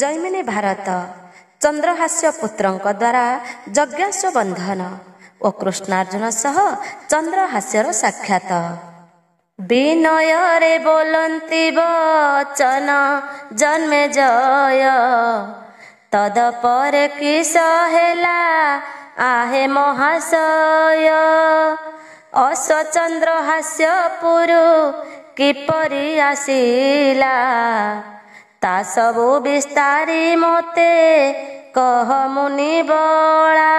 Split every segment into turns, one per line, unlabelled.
ଜୈମିନୀ ଭାରତ ଚନ୍ଦ୍ରହାସ୍ୟ ପୁତ୍ରଙ୍କ ଦ୍ୱାରା ଯଜ୍ଞାସ୍ୟ ବନ୍ଧନ ଓ କୃଷ୍ଣାର୍ଜୁନ ସହ ଚନ୍ଦ୍ରହାସ୍ୟର ସାକ୍ଷାତ। ବିନୟରେ ବୋଲନ୍ତି ବଚନ ଜନ୍ମେ ଜୟ, ତଦପରେ କିସ ହେଲା ଆହେ ମହାଶୟ। ଅସ ଚନ୍ଦ୍ରହାସ୍ୟପୁରୁ କିପରି ଆସିଲା, ତା ସବୁ ବିସ୍ତାରି ମୋତେ କହ ମୁନି ବଳା।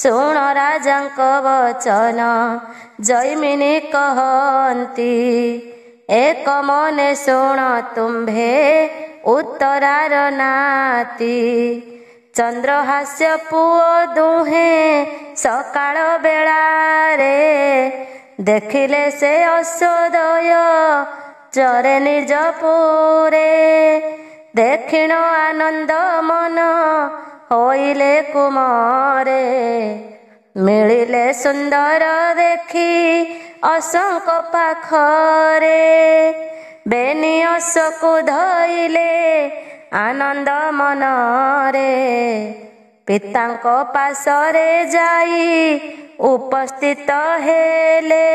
ଶୁଣ ରାଜାଙ୍କ ବଚନ ଜୈମିନୀ କହନ୍ତି, ଏକ ମନେ ଶୁଣ ତୁମ୍ଭେ ଉତ୍ତରାର ନାତି। ଚନ୍ଦ୍ରହାସ୍ୟ ପୁଅ ଦୁହେଁ ସକାଳ ବେଳାରେ, ଦେଖିଲେ ସେ ଅଶ୍ୱୋଦୟ ଚରେ ନିଜପୁରେ। ଦେଖିଣ ଆନନ୍ଦ ମନ ହୋଇଲେ କୁମରେ, ମିଳିଲେ ସୁନ୍ଦର ଦେଖି ଅଶଙ୍କ ପାଖରେ। ବେନି ଅଶକୁ ଧଇଲେ ଆନନ୍ଦ ମନରେ, ପିତାଙ୍କ ପାଶରେ ଯାଇ ଉପସ୍ଥିତ ହେଲେ।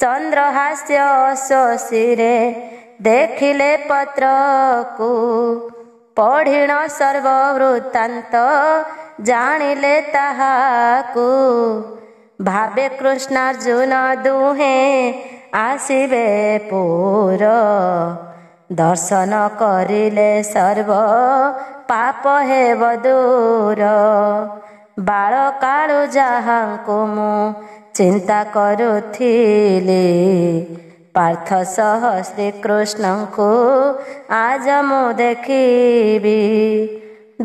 ଚନ୍ଦ୍ରହାସ୍ୟ ଅଶୋଷିରେ ଦେଖିଲେ ପତ୍ରକୁ, ପଢ଼ିଣ ସର୍ବବୃତ୍ତାନ୍ତ ଜାଣିଲେ ତାହାକୁ। ଭାବେ କୃଷ୍ଣାର୍ଜୁନ ଦୁହେଁ ଆସିବେ ପୁର, ଦର୍ଶନ କରିଲେ ସର୍ବ ପାପ ହେବ ଦୂର। ବାଳକାଳୁ ଯାହାଙ୍କୁ ମୁଁ ଚିନ୍ତା କରୁଥିଲି, ପାର୍ଥ ସହ ଶ୍ରୀକୃଷ୍ଣଙ୍କୁ ଆଜ ମୁଁ ଦେଖିବି।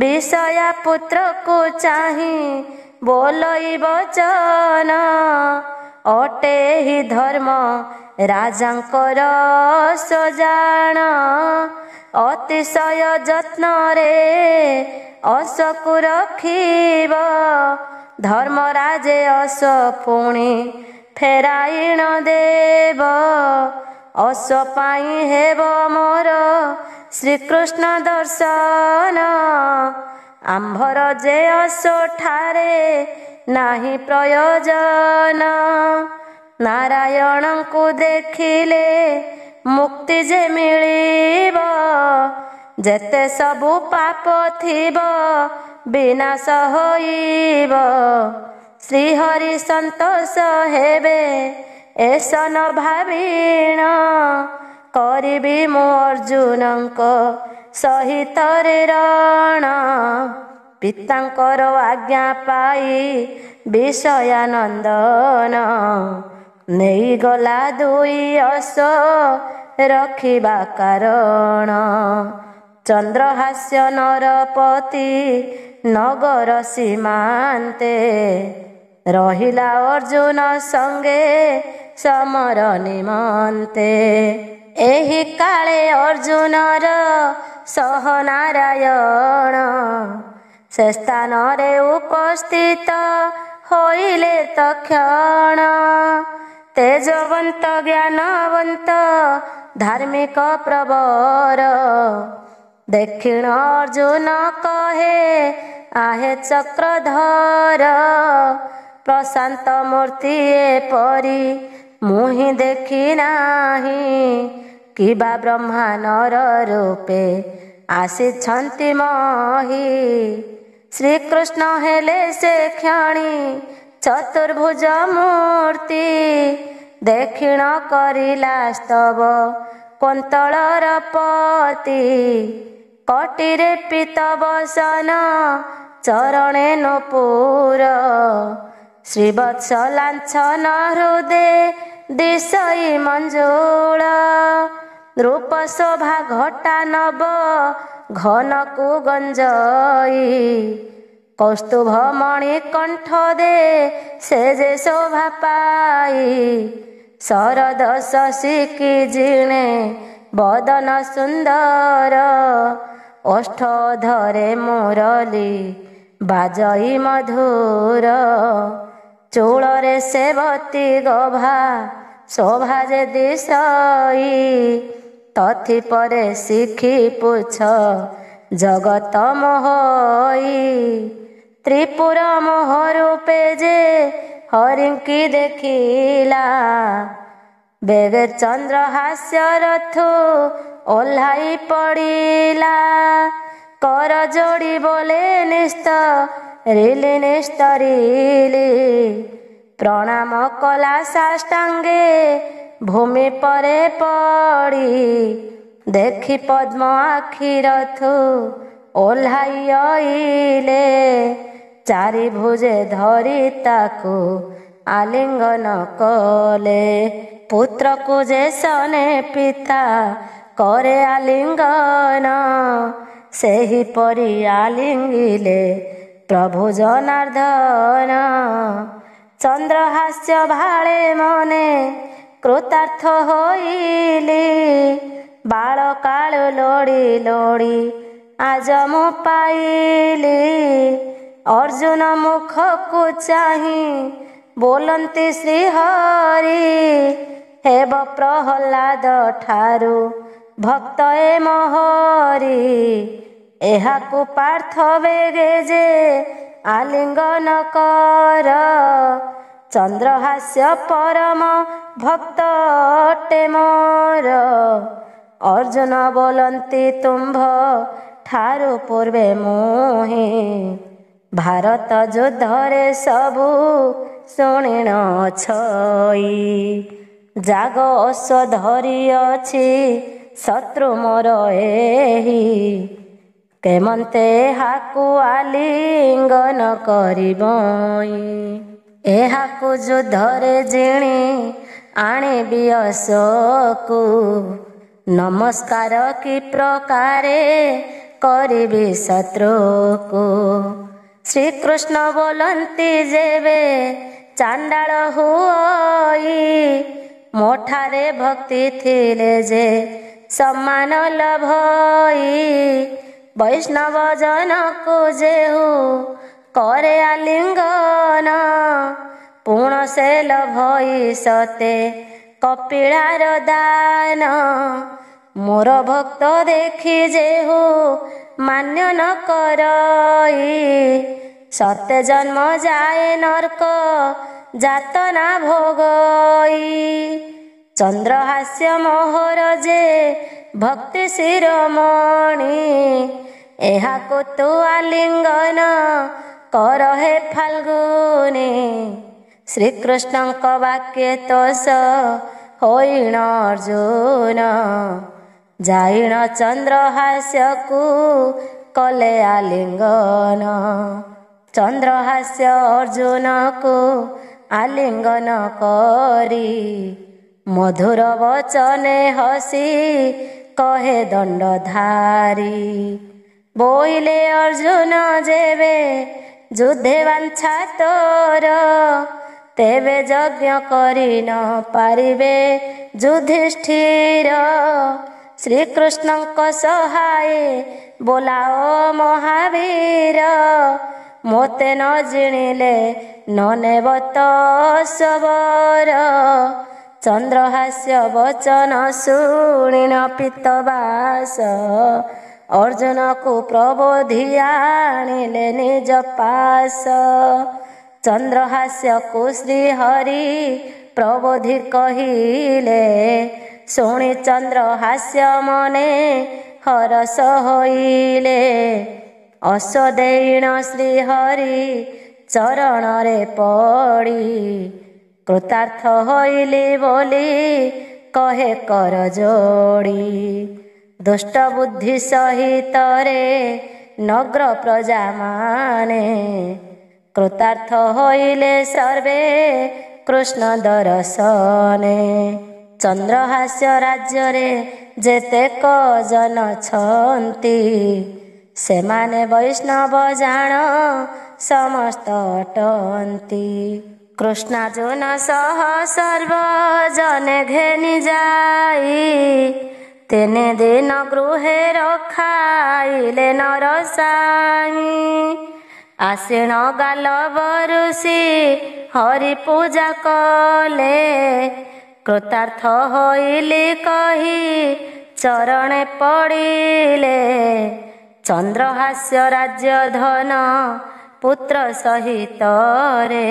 ବିଷୟା ପୁତ୍ରକୁ ଚାହିଁ ବୋଲଇ ବଚନ, ଅଟେ ହି ଧର୍ମ ରାଜାଙ୍କର ସଜାଣ। ଅତିଶୟ ଯତ୍ନରେ ଅଶକୁ ରଖିବ, ଧର୍ମରାଜେ ଅଶ ପୁଣି ଫେରାଇଣ ଦେବ। ଅଶ ପାଇଁ ହେବ ମୋର ଶ୍ରୀକୃଷ୍ଣ ଦର୍ଶନ, ଆମ୍ଭର ଯେ ଅଶ ଠାରେ ନାହିଁ ପ୍ରୟୋଜନ। ନାରାୟଣଙ୍କୁ ଦେଖିଲେ ମୁକ୍ତି ଯେ ମିଳିବ, ଯେତେ ସବୁ ପାପ ଥିବ ବିନାଶ ହୋଇବ। ଶ୍ରୀହରି ସନ୍ତୋଷ ହେବେ ଏସ ନ ଭାବିଣ, କରିବି ମୁଁ ଅର୍ଜୁନଙ୍କ ସହିତରେ ରଣ। ପିତାଙ୍କର ଆଜ୍ଞା ପାଇ ବିଷୟାନନ୍ଦନ, ନେଇଗଲା ଦୁଇ ଅଶ ରଖିବା କାରଣ। ଚନ୍ଦ୍ରହାସ୍ୟ ନରପତି ନଗର ସୀମାନ୍ତେ, ରହିଲା ଅର୍ଜୁନ ସଙ୍ଗେ ସମର ନିମନ୍ତେ। ଏହି କାଳେ ଅର୍ଜୁନର ସହ ନାରାୟଣ, ସେ ସ୍ଥାନରେ ଉପସ୍ଥିତ ହୋଇଲେ ତକ୍ଷଣ। ତେଜବନ୍ତ ଜ୍ଞାନବନ୍ତ ଧାର୍ମିକ ପ୍ରବର, ଦେଖିଣ ଅର୍ଜୁନ କହେ ଆହେ ଚକ୍ରଧର। ପ୍ରଶାନ୍ତ ମୂର୍ତ୍ତି ଏପରି ମୁଁ ହିଁ ଦେଖି ନାହିଁ, କିବା ବ୍ରହ୍ମାନର ରୂପେ ଆସିଛନ୍ତି ମହି। ଶ୍ରୀକୃଷ୍ଣ ହେଲେ ସେ କ୍ଷଣି ଚତୁର୍ଭୁଜ ମୂର୍ତ୍ତି, ଦେଖିଣ କରିଲା ସ୍ତବ କୁନ୍ତଳର ପତି। କଟିରେ ପୀତବସନ ଚରଣେ ନୂପୁର, ଶ୍ରୀବତ୍ସ ଲାଞ୍ଛନ ହୃଦେ ଦିଶଇ ମଞ୍ଜୁଳ। ରୂପ ଶୋଭା ଘଟା ନବ ଘନକୁ ଗଞ୍ଜଇ, କୌସ୍ତୁଭ ମଣି କଣ୍ଠ ଦେ ସେ ଯେ ଶୋଭା ପାଇ। ଶରଦ ଶଶିକି ଜିଣେ ବଦନ ସୁନ୍ଦର, ଓଷ୍ଠ ଧରେ ମୁରଲି ବାଜଇ ମଧୁର। ଚୂଳରେ ସେବତୀ ଗଭା ଶୋଭା ଯେ ଦିଶଇ, ତଥି ପରେ ଶିଖି ପୁଛ ଜଗତ ମୋହଇ। ତ୍ରିପୁର ମୋହ ରୂପେ ଯେ ହରିଙ୍କି ଦେଖିଲା, ବେଗେ ଚନ୍ଦ୍ରହାସ୍ୟ ରଥୁ ଓହ୍ଲାଇ ପଡ଼ିଲା। କର ଯୋଡ଼ି ବୋଲେ ନିସ୍ତରିଲି, ପ୍ରଣାମ କଲା ସାଷ୍ଟାଙ୍ଗେ ଭୂମି ପରେ ପଡ଼ି। ଦେଖି ପଦ୍ମ ଆଖି ରଥୁ ଓହ୍ଲାଇ ଅଇଲେ, ଚାରି ଭୁଜେ ଧରି ତାକୁ ଆଲିଙ୍ଗନ କଲେ। ପୁତ୍ରକୁ ଯେ ସନେ ପିତା କରେ ଆଲିଙ୍ଗନ, ସେହିପରି ଆଲିଙ୍ଗିଲେ ପ୍ରଭୁ ଜନାର୍ଦ୍ଦନ। ଚନ୍ଦ୍ରହାସ୍ୟ ଭାଳେ ମନେ କୃତାର୍ଥ ହୋଇଲି, ବାଳକାଳ ଲୋଡ଼ି ଲୋଡ଼ି ଆଜ ମୁଁ ପାଇଲି। ଅର୍ଜୁନ ମୁଖକୁ ଚାହିଁ ବୋଲନ୍ତି ଶ୍ରୀହରି, ହେବ ପ୍ରହ୍ଲାଦ ଠାରୁ ଭକ୍ତ ଏ ମୋହରି। ଏହାକୁ ପାର୍ଥ ବେଗେ ଯେ ଆଲିଙ୍ଗନ କର, ଚନ୍ଦ୍ରହାସ୍ୟ ପରମ ଭକ୍ତ ଅଟେ ମୋର। ଅର୍ଜୁନ ବୋଲନ୍ତି ତୁମ୍ଭ ଠାରୁ ପୂର୍ବେ ମୁହିଁ, ଭାରତ ଯୁଦ୍ଧରେ ସବୁ ଶୁଣିଣ ଛଇ। ଜାଗ ଅଶ୍ୱ ଧରି ଅଛି ଶତ୍ରୁ ମୋର ଏହି, କେମନ୍ତେ ଏହାକୁ ଆଲିଙ୍ଗନ କରିବଇ। ଏହାକୁ ଯୁଦ୍ଧରେ ଜିଣି ଆଣିବି ଅଶ୍ୱକୁ, ନମସ୍କାର କି ପ୍ରକାରେ କରିବି ଶତ୍ରୁକୁ। ଶ୍ରୀକୃଷ୍ଣ ବୋଲନ୍ତି ଯେବେ ଚାଣ୍ଡାଳ ହୁଅଇ, ମୋଠାରେ ଭକ୍ତି ଥିଲେ ଯେ ସମ୍ମାନ ଲଭଇ। ବୈଷ୍ଣବ ଜନକୁ ଯେହୁ କରେ ଆଲିଙ୍ଗନ, ପୁଣ ସେ ଲଭଇ ସତେ କପିଳାର ଦାନ। ମୋର ଭକ୍ତ ଦେଖି ଯେହୁ ମାନ୍ୟ ନ କରଇ, ସତେ ଜନ୍ମ ଯାଏ ନର୍କ ଯାତନା ଭୋଗଇ। ଚନ୍ଦ୍ରହାସ୍ୟ ମୋହର ଯେ ଭକ୍ତି ଶିରୋମଣି, ଏହାକୁ ତୁ ଆଲିଙ୍ଗନ କର ହେ ଫାଲ୍ଗୁନି। ଶ୍ରୀକୃଷ୍ଣଙ୍କ ବାକ୍ୟେ ତୋଷ ହୋଇଣ ଅର୍ଜୁନ, ଯାଇଣ ଚନ୍ଦ୍ରହାସ୍ୟକୁ କଲେ ଆଲିଙ୍ଗନ। ଚନ୍ଦ୍ରହାସ୍ୟ ଅର୍ଜୁନକୁ ଆଲିଙ୍ଗନ କରି, ମଧୁର ବଚନେ ହସି କହେ ଦଣ୍ଡଧାରୀ। ବୋଇଲେ ଅର୍ଜୁନ ଯେବେ ଯୁଦ୍ଧେ ବାଞ୍ଛା ତୋର, ତେବେ ଯଜ୍ଞ କରି ନ ପାରିବେ ଯୁଧିଷ୍ଠିର। ଶ୍ରୀକୃଷ୍ଣଙ୍କ ସହାୟ ବୋଲାଅ ମହାବୀର, ମୋତେ ନ ଜିଣିଲେ ନ ନେବ ତ ସବର। ଚନ୍ଦ୍ରହାସ୍ୟ ବଚନ ଶୁଣିଣ ପିତବାସ, ଅର୍ଜୁନକୁ ପ୍ରବୋଧି ଆଣିଲେ ନିଜ ପାଶ। ଚନ୍ଦ୍ରହାସ୍ୟକୁ ଶ୍ରୀହରି ପ୍ରବୋଧି କହିଲେ, ଶୁଣି ଚନ୍ଦ୍ରହାସ୍ୟ ମନେ ହରଷ ହୋଇଲେ। ଅଶ୍ୱଦେଇଣ ଶ୍ରୀହରି ଚରଣରେ ପଡ଼ି, କୃତାର୍ଥ ହୋଇଲି ବୋଲି କହେ କର ଯୋଡ଼ି। ଦୁଷ୍ଟ ବୁଦ୍ଧି ସହିତରେ ନଗ୍ର ପ୍ରଜାମାନେ, କୃତାର୍ଥ ହୋଇଲେ ସର୍ବେ କୃଷ୍ଣ ଦର୍ଶନେ। ଚନ୍ଦ୍ରହାସ୍ୟ ରାଜ୍ୟରେ ଯେତେକ ଜନ ଛନ୍ତି, ସେମାନେ ବୈଷ୍ଣବ ଜାଣ ସମସ୍ତ ଅଟନ୍ତି। କୃଷ୍ଣାର୍ଜୁନ ସହ ସର୍ବଜନେ ଘେନି ଯାଇ, ତିନି ଦିନ ଗୃହେ ରଖାଇଲେ ନରସାଇ। ଆଶ୍ଵିନ ଗାଲ ବରୁଷି ହରି ପୂଜା କଲେ, କୃତାର୍ଥ ହୋଇଲି କହି ଚରଣେ ପଡ଼ିଲେ। ଚନ୍ଦ୍ରହାସ୍ୟ ରାଜ୍ୟ ଧନ ପୁତ୍ର ସହିତରେ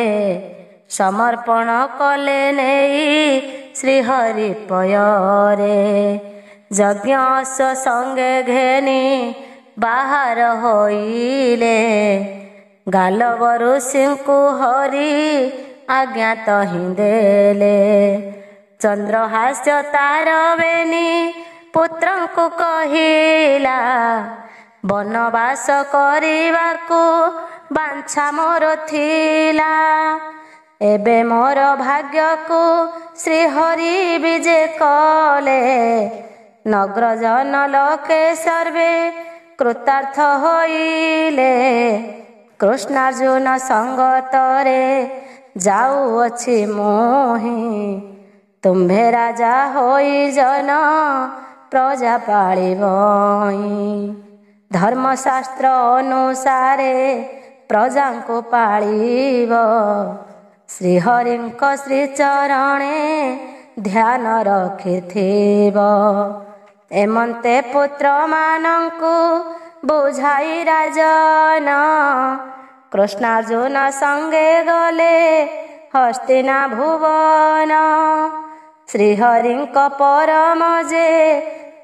ସମର୍ପଣ କଲେ ନେଇ ଶ୍ରୀହରି ପୟରେ। ଯଜ୍ଞ ଅଶ୍ଵ ସଙ୍ଗେ ଘେନି ବାହାର ହୋଇଲେ ଗାଲବ ଋଷିଙ୍କୁ ହରି ଆଜ୍ଞା ତହିଁ ଦେଲେ। ଚନ୍ଦ୍ରହାସ୍ୟ ତାର ବେନି ପୁତ୍ରଙ୍କୁ କହିଲା ବନବାସ କରିବାକୁ ବାଞ୍ଛା ମୋର ଥିଲା। ଏବେ ମୋର ଭାଗ୍ୟକୁ ଶ୍ରୀହରି ବିଜେ କଲେ ନଗ୍ରଜନ ଲୋକେ ସର୍ବେ କୃତାର୍ଥ ହୋଇଲେ। କୃଷ୍ଣାର୍ଜୁନ ସଙ୍ଗତରେ ଯାଉଅଛି ମୁହିଁ ତୁମ୍ଭେ ରାଜା ହୋଇ ଜନ ପ୍ରଜା ପାଳିବଇଁ। ଧର୍ମଶାସ୍ତ୍ର ଅନୁସାରେ ପ୍ରଜାଙ୍କୁ ପାଳିବ ଶ୍ରୀହରିଙ୍କ ଶ୍ରୀଚରଣେ ଧ୍ୟାନ ରଖିଥିବ। ଏମନ୍ତେ ପୁତ୍ରମାନଙ୍କୁ ବୁଝାଇ ରାଜନ କୃଷ୍ଣାର୍ଜୁନ ସଙ୍ଗେ ଗଲେ ହସ୍ତିନା ଭୁବନ। ଶ୍ରୀହରିଙ୍କ ପରମ ଯେ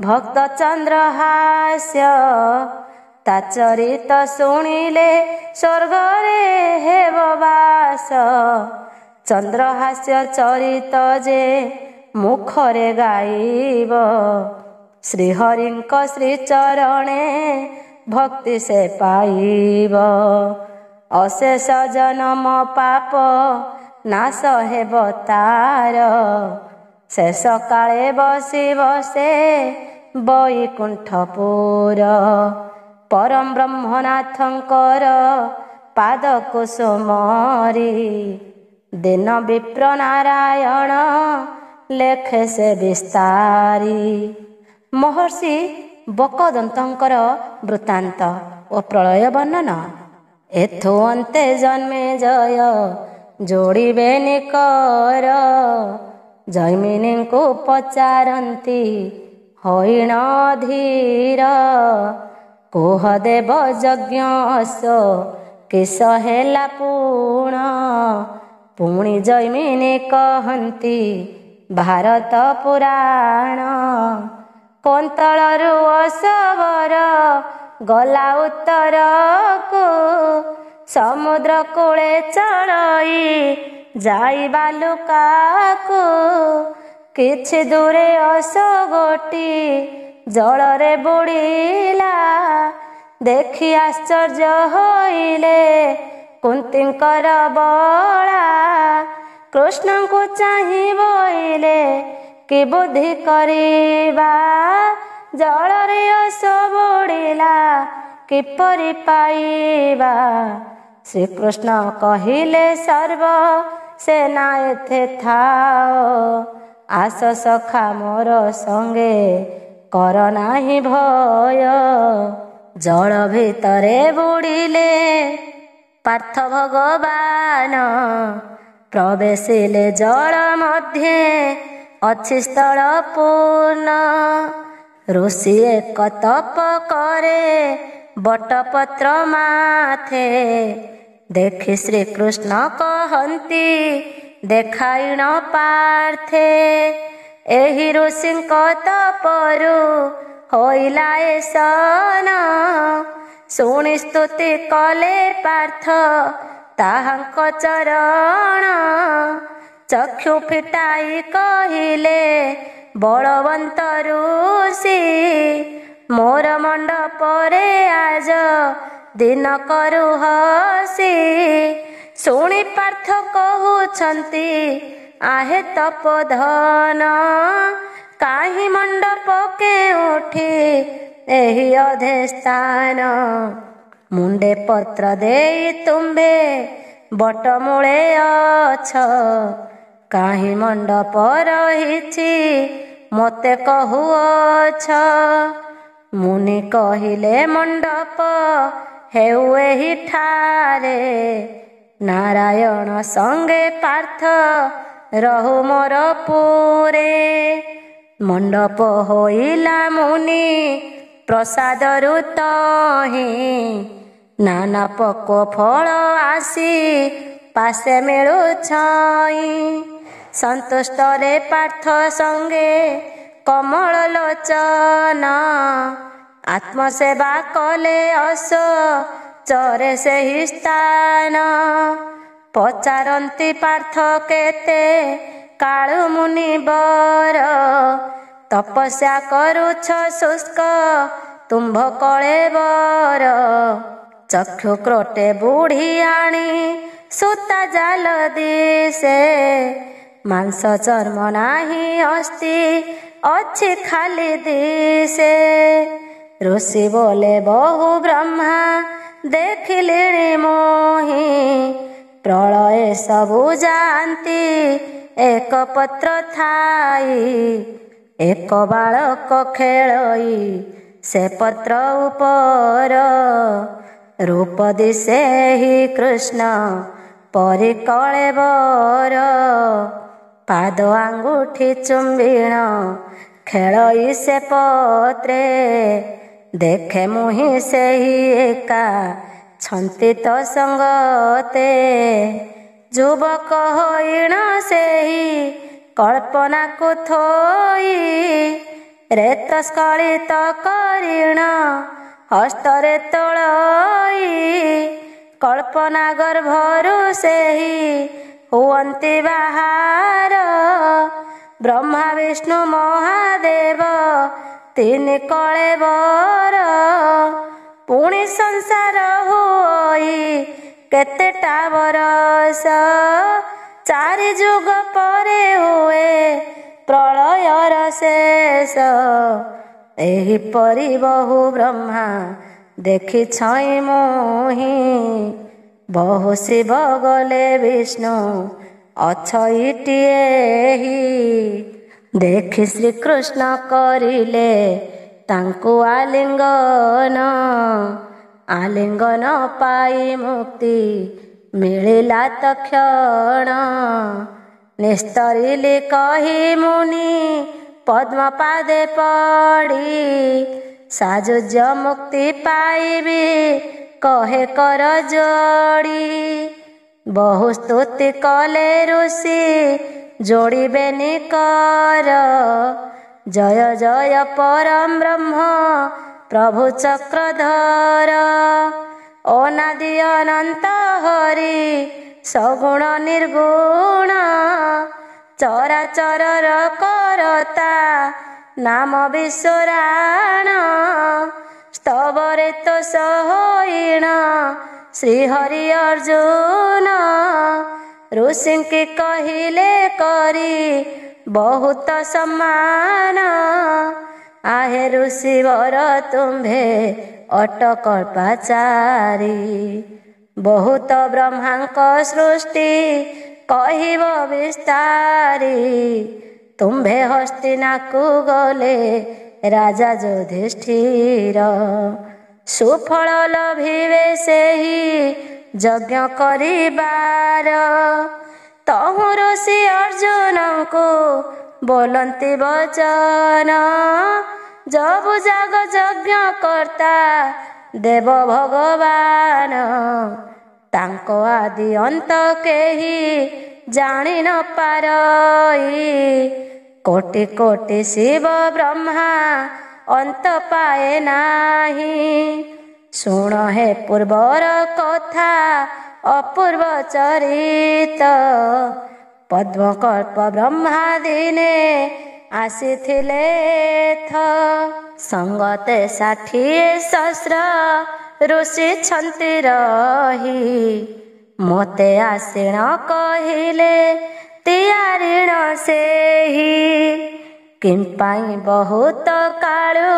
ଭକ୍ତ ଚନ୍ଦ୍ରହାସ୍ୟ ତା ଚରିତ ଶୁଣିଲେ ସ୍ୱର୍ଗରେ ହେବ ବାସ। ଚନ୍ଦ୍ରହାସ୍ୟ ଚରିତ ଯେ ମୁଖରେ ଗାଇବ ଶ୍ରୀହରିଙ୍କ ଶ୍ରୀଚରଣେ ଭକ୍ତି ସେ ପାଇବ। ଅଶେଷ ଜନମ ପାପ ନାଶ ହେବ ତାର ଶେଷ କାଳେ ବସିବ ସେ ବୈକୁଣ୍ଠପୁର। ପରମ ବ୍ରହ୍ମନାଥଙ୍କର ପାଦ କୁସୁମରି ଦିନ ବିପ୍ର ନାରାୟଣ ଲେଖେ ସେ ବିସ୍ତାରି। ମହର୍ଷି ବକଦନ୍ତଙ୍କର ବୃତ୍ତାନ୍ତ ଓ ପ୍ରଳୟ ବର୍ଣ୍ଣନ। ଏଥୁ ଅନ୍ତେ ଜନ୍ମେ ଜୟ ଯୋଡ଼ିବେ ନିକର ଜୈମିନୀଙ୍କୁ ପଚାରନ୍ତି ହଇଣ ଧୀର। କୁହ ଦେବ ଯଜ୍ଞ ଅଶ୍ଵ କିସ ହେଲା ପୁଣ ପୁଣି ଜୈମିନୀ କହନ୍ତି ଭାରତ ପୁରାଣ। କୋନ୍ତଳରୁ ଅସବର ଗଲା ଉତ୍ତରକୁ ସମୁଦ୍ର କୂଳେ ଚଳଇ ଯାଇ ବାଲୁକାକୁ। କିଛି ଦୂରେ ଅସଗୋଟି ଜଳରେ ବୁଡ଼ିଲା ଦେଖି ଆଶ୍ଚର୍ଯ୍ୟ ହୋଇଲେ କୁନ୍ତୀଙ୍କର ବଳା। କୃଷ୍ଣଙ୍କୁ ଚାହିଁ ବୋଇଲେ କି ବୁଦ୍ଧି କରିବା ଜଳରେ ଅସ ବୁଡ଼ିଲା କିପରି ପାଇବା। ଶ୍ରୀକୃଷ୍ଣ କହିଲେ ସର୍ବ ସେନା ଏଥେ ଥାଅ ଆସ ସଖା ମୋର ସଙ୍ଗେ କର ନାହିଁ ଭୟ। ଜଳ ଭିତରେ ବୁଡ଼ିଲେ ପାର୍ଥ ଭଗବାନ ପ୍ରବେଶିଲେ ଜଳ ମଧ୍ୟେ ଅଛି ସ୍ଥଳ ପୂର୍ଣ୍ଣ। ଋଷି ଏକ ତପ କରେ ବଟପତ୍ର ମାଥେ ଦେଖି ଶ୍ରୀକୃଷ୍ଣ କହନ୍ତି ଦେଖାଇଣ ପାର୍ଥେ। ଏହି ଋଷିଙ୍କ ତପରୁ ହୋଇଲା ଏ ସନ ଶୁଣି ସ୍ତୁତି କଲେ ପାର୍ଥ ତାହାଙ୍କ ଚରଣ। ଚକ୍ଷୁ ଫିଟାଇ କହିଲେ ବଳବନ୍ତ ଋଷି ମୋର ମଣ୍ଡପରେ ଆଜ ଦିନ କରୁ ହସି। ଶୁଣି ପାର୍ଥ କହୁଛନ୍ତି ଆହେ ତପୋଧନ କାହିଁ ମଣ୍ଡପ କେଉଁଠି ଏହି ଅଧେ ସ୍ଥାନ। ମୁଣ୍ଡେ ପତ୍ର ଦେଇ ତୁମ୍ଭେ ବଟମୂଳେ ଅଛ କାହିଁ ମଣ୍ଡପ ରହିଛି ମୋତେ କହୁଅଛ। ମୁନି କହିଲେ ମଣ୍ଡପ ହେଉ ଏହିଠାରେ ନାରାୟଣ ସଙ୍ଗେ ପାର୍ଥ ରହୁ ମୋର ପୁରେ। ମଣ୍ଡପ ହୋଇଲା ମୁନି ପ୍ରସାଦରୁ ତହିଁ ନାନା ପକ୍ୱ ଫଳ ଆସି ପାଶେ ମିଳୁଛଇଁ। ସନ୍ତୁଷ୍ଟରେ ପାର୍ଥ ସଙ୍ଗେ କମଳ ଲୋଚନ ଆତ୍ମସେବା କଲେ ଚରେ ସେହି ସ୍ଥାନ। ପଚାରନ୍ତି ପାର୍ଥ କେତେ କାଳୁ ମୁନିବର ତପସ୍ୟା କରୁଛ ଶୁଷ୍କ ତୁମ୍ଭ କଳେବର। ଚକ୍ଷୁ କ୍ରୋଟେ ବୁଢ଼ୀ ଆଣି ସୂତା ଜାଲ ଦିଶେ ମାଂସ ଚର୍ମ ନାହିଁ ଅସ୍ଥି ଅଛି ଖାଲି ଦିଶେ। ଋଷି ବୋଲେ ବହୁ ବ୍ରହ୍ମା ଦେଖିଲିଣି ମୋହି ପ୍ରଳୟ ସବୁ ଯାଆନ୍ତି ଏକ ପତ୍ର ଥାଇ। ଏକ ବାଳକ ଖେଳଇ ସେ ପତ୍ର ଉପର ରୂପ ଦିଶେ ହି କୃଷ୍ଣ ପରି କଳେବର। ପାଦ ଆଙ୍ଗୁଠି ଚୁମ୍ବିଣ ଖେଳଇ ସେ ପତ୍ରେ ଦେଖେ ମୁହିଁ ସେହି ଏକା ଛନ୍ତିତ ସଙ୍ଗତେ। ଯୁବକ ହୋଇଣ ସେହି କଳ୍ପନାକୁ ଥୋଇ ରେତ ସ୍ଖଳିତ କରିଣ ହସ୍ତରେ ତୋଳଇ। କଳ୍ପନା ଗର୍ଭରୁ ସେହି ହୁଅନ୍ତି ବାହାର ବ୍ରହ୍ମା ବିଷ୍ଣୁ ମହାଦେବ ତିନି କଳେବର। ପୁଣି ସଂସାର ହୋଇ କେତେଟା ବରଷ ଚାରି ଯୁଗ ପରେ ହୁଏ ପ୍ରଳୟର ଶେଷ। ଏହିପରି ବହୁ ବ୍ରହ୍ମା ଦେଖିଛଇଁ ମୁହିଁ ବହୁ ଶିବ ଗଲେ ବିଷ୍ଣୁ ଅଛଇଟିଏହି। ଦେଖି ଶ୍ରୀକୃଷ୍ଣ କରିଲେ ତାଙ୍କୁ ଆଲିଙ୍ଗନ ଆଲିଙ୍ଗନ ପାଇ ମୁକ୍ତି ମିଳିଲା ତକ୍ଷଣ। ନିସ୍ତରିଲି କହି ମୁନି ପଦ୍ମ ପାଦେ ପଡ଼ି ସାଜୁଜ୍ୟ ମୁକ୍ତି ପାଇବି କହେ କର ଯୋଡ଼ି। ବହୁ ସ୍ତୁତି କଲେ ଋଷି ଯୋଡ଼ିବେନି କର ଜୟ ଜୟ ପରମ ବ୍ରହ୍ମ ପ୍ରଭୁ ଚକ୍ରଧର। ଅନାଦି ଅନନ୍ତ ହରି ସଗୁଣ ନିର୍ଗୁଣ ଚରାଚରର କରତା ନାମ ବିଶ୍ୱରାଣ। ସ୍ତବରେ ତ ସହୀଣ ଶ୍ରୀହରି ଅର୍ଜୁନ ଋଷିଙ୍କି କହିଲେ କରି ବହୁତ ସମ୍ମାନ। आहे ऋषिवर तुम्भे अटकल्पाचारी बहुत ब्रह्मांक सृष्टि कहिब विस्तारी। तुम्भे हस्तिनाकु गले राजा युधिष्ठिर सुफल लभिवे सेहि यज्ञ करिबार। तहु ऋषि अर्जुन को बोलंती वचन जबु जाग यज्ञ करता देव भगवान। तांको आदि अंत केही जानी न पारई कोटि कोटि शिव ब्रह्मा अंत पाए नाही। शुण हे पूर्वर कथा अपूर्व चरित पद्मकल्प ब्रह्मा दिने आसीथिले थ। संगते 60 सहस्र ऋषि छंति रही मोते आसीण कहिले तियारिण सेही। किंपाई बहुत काळु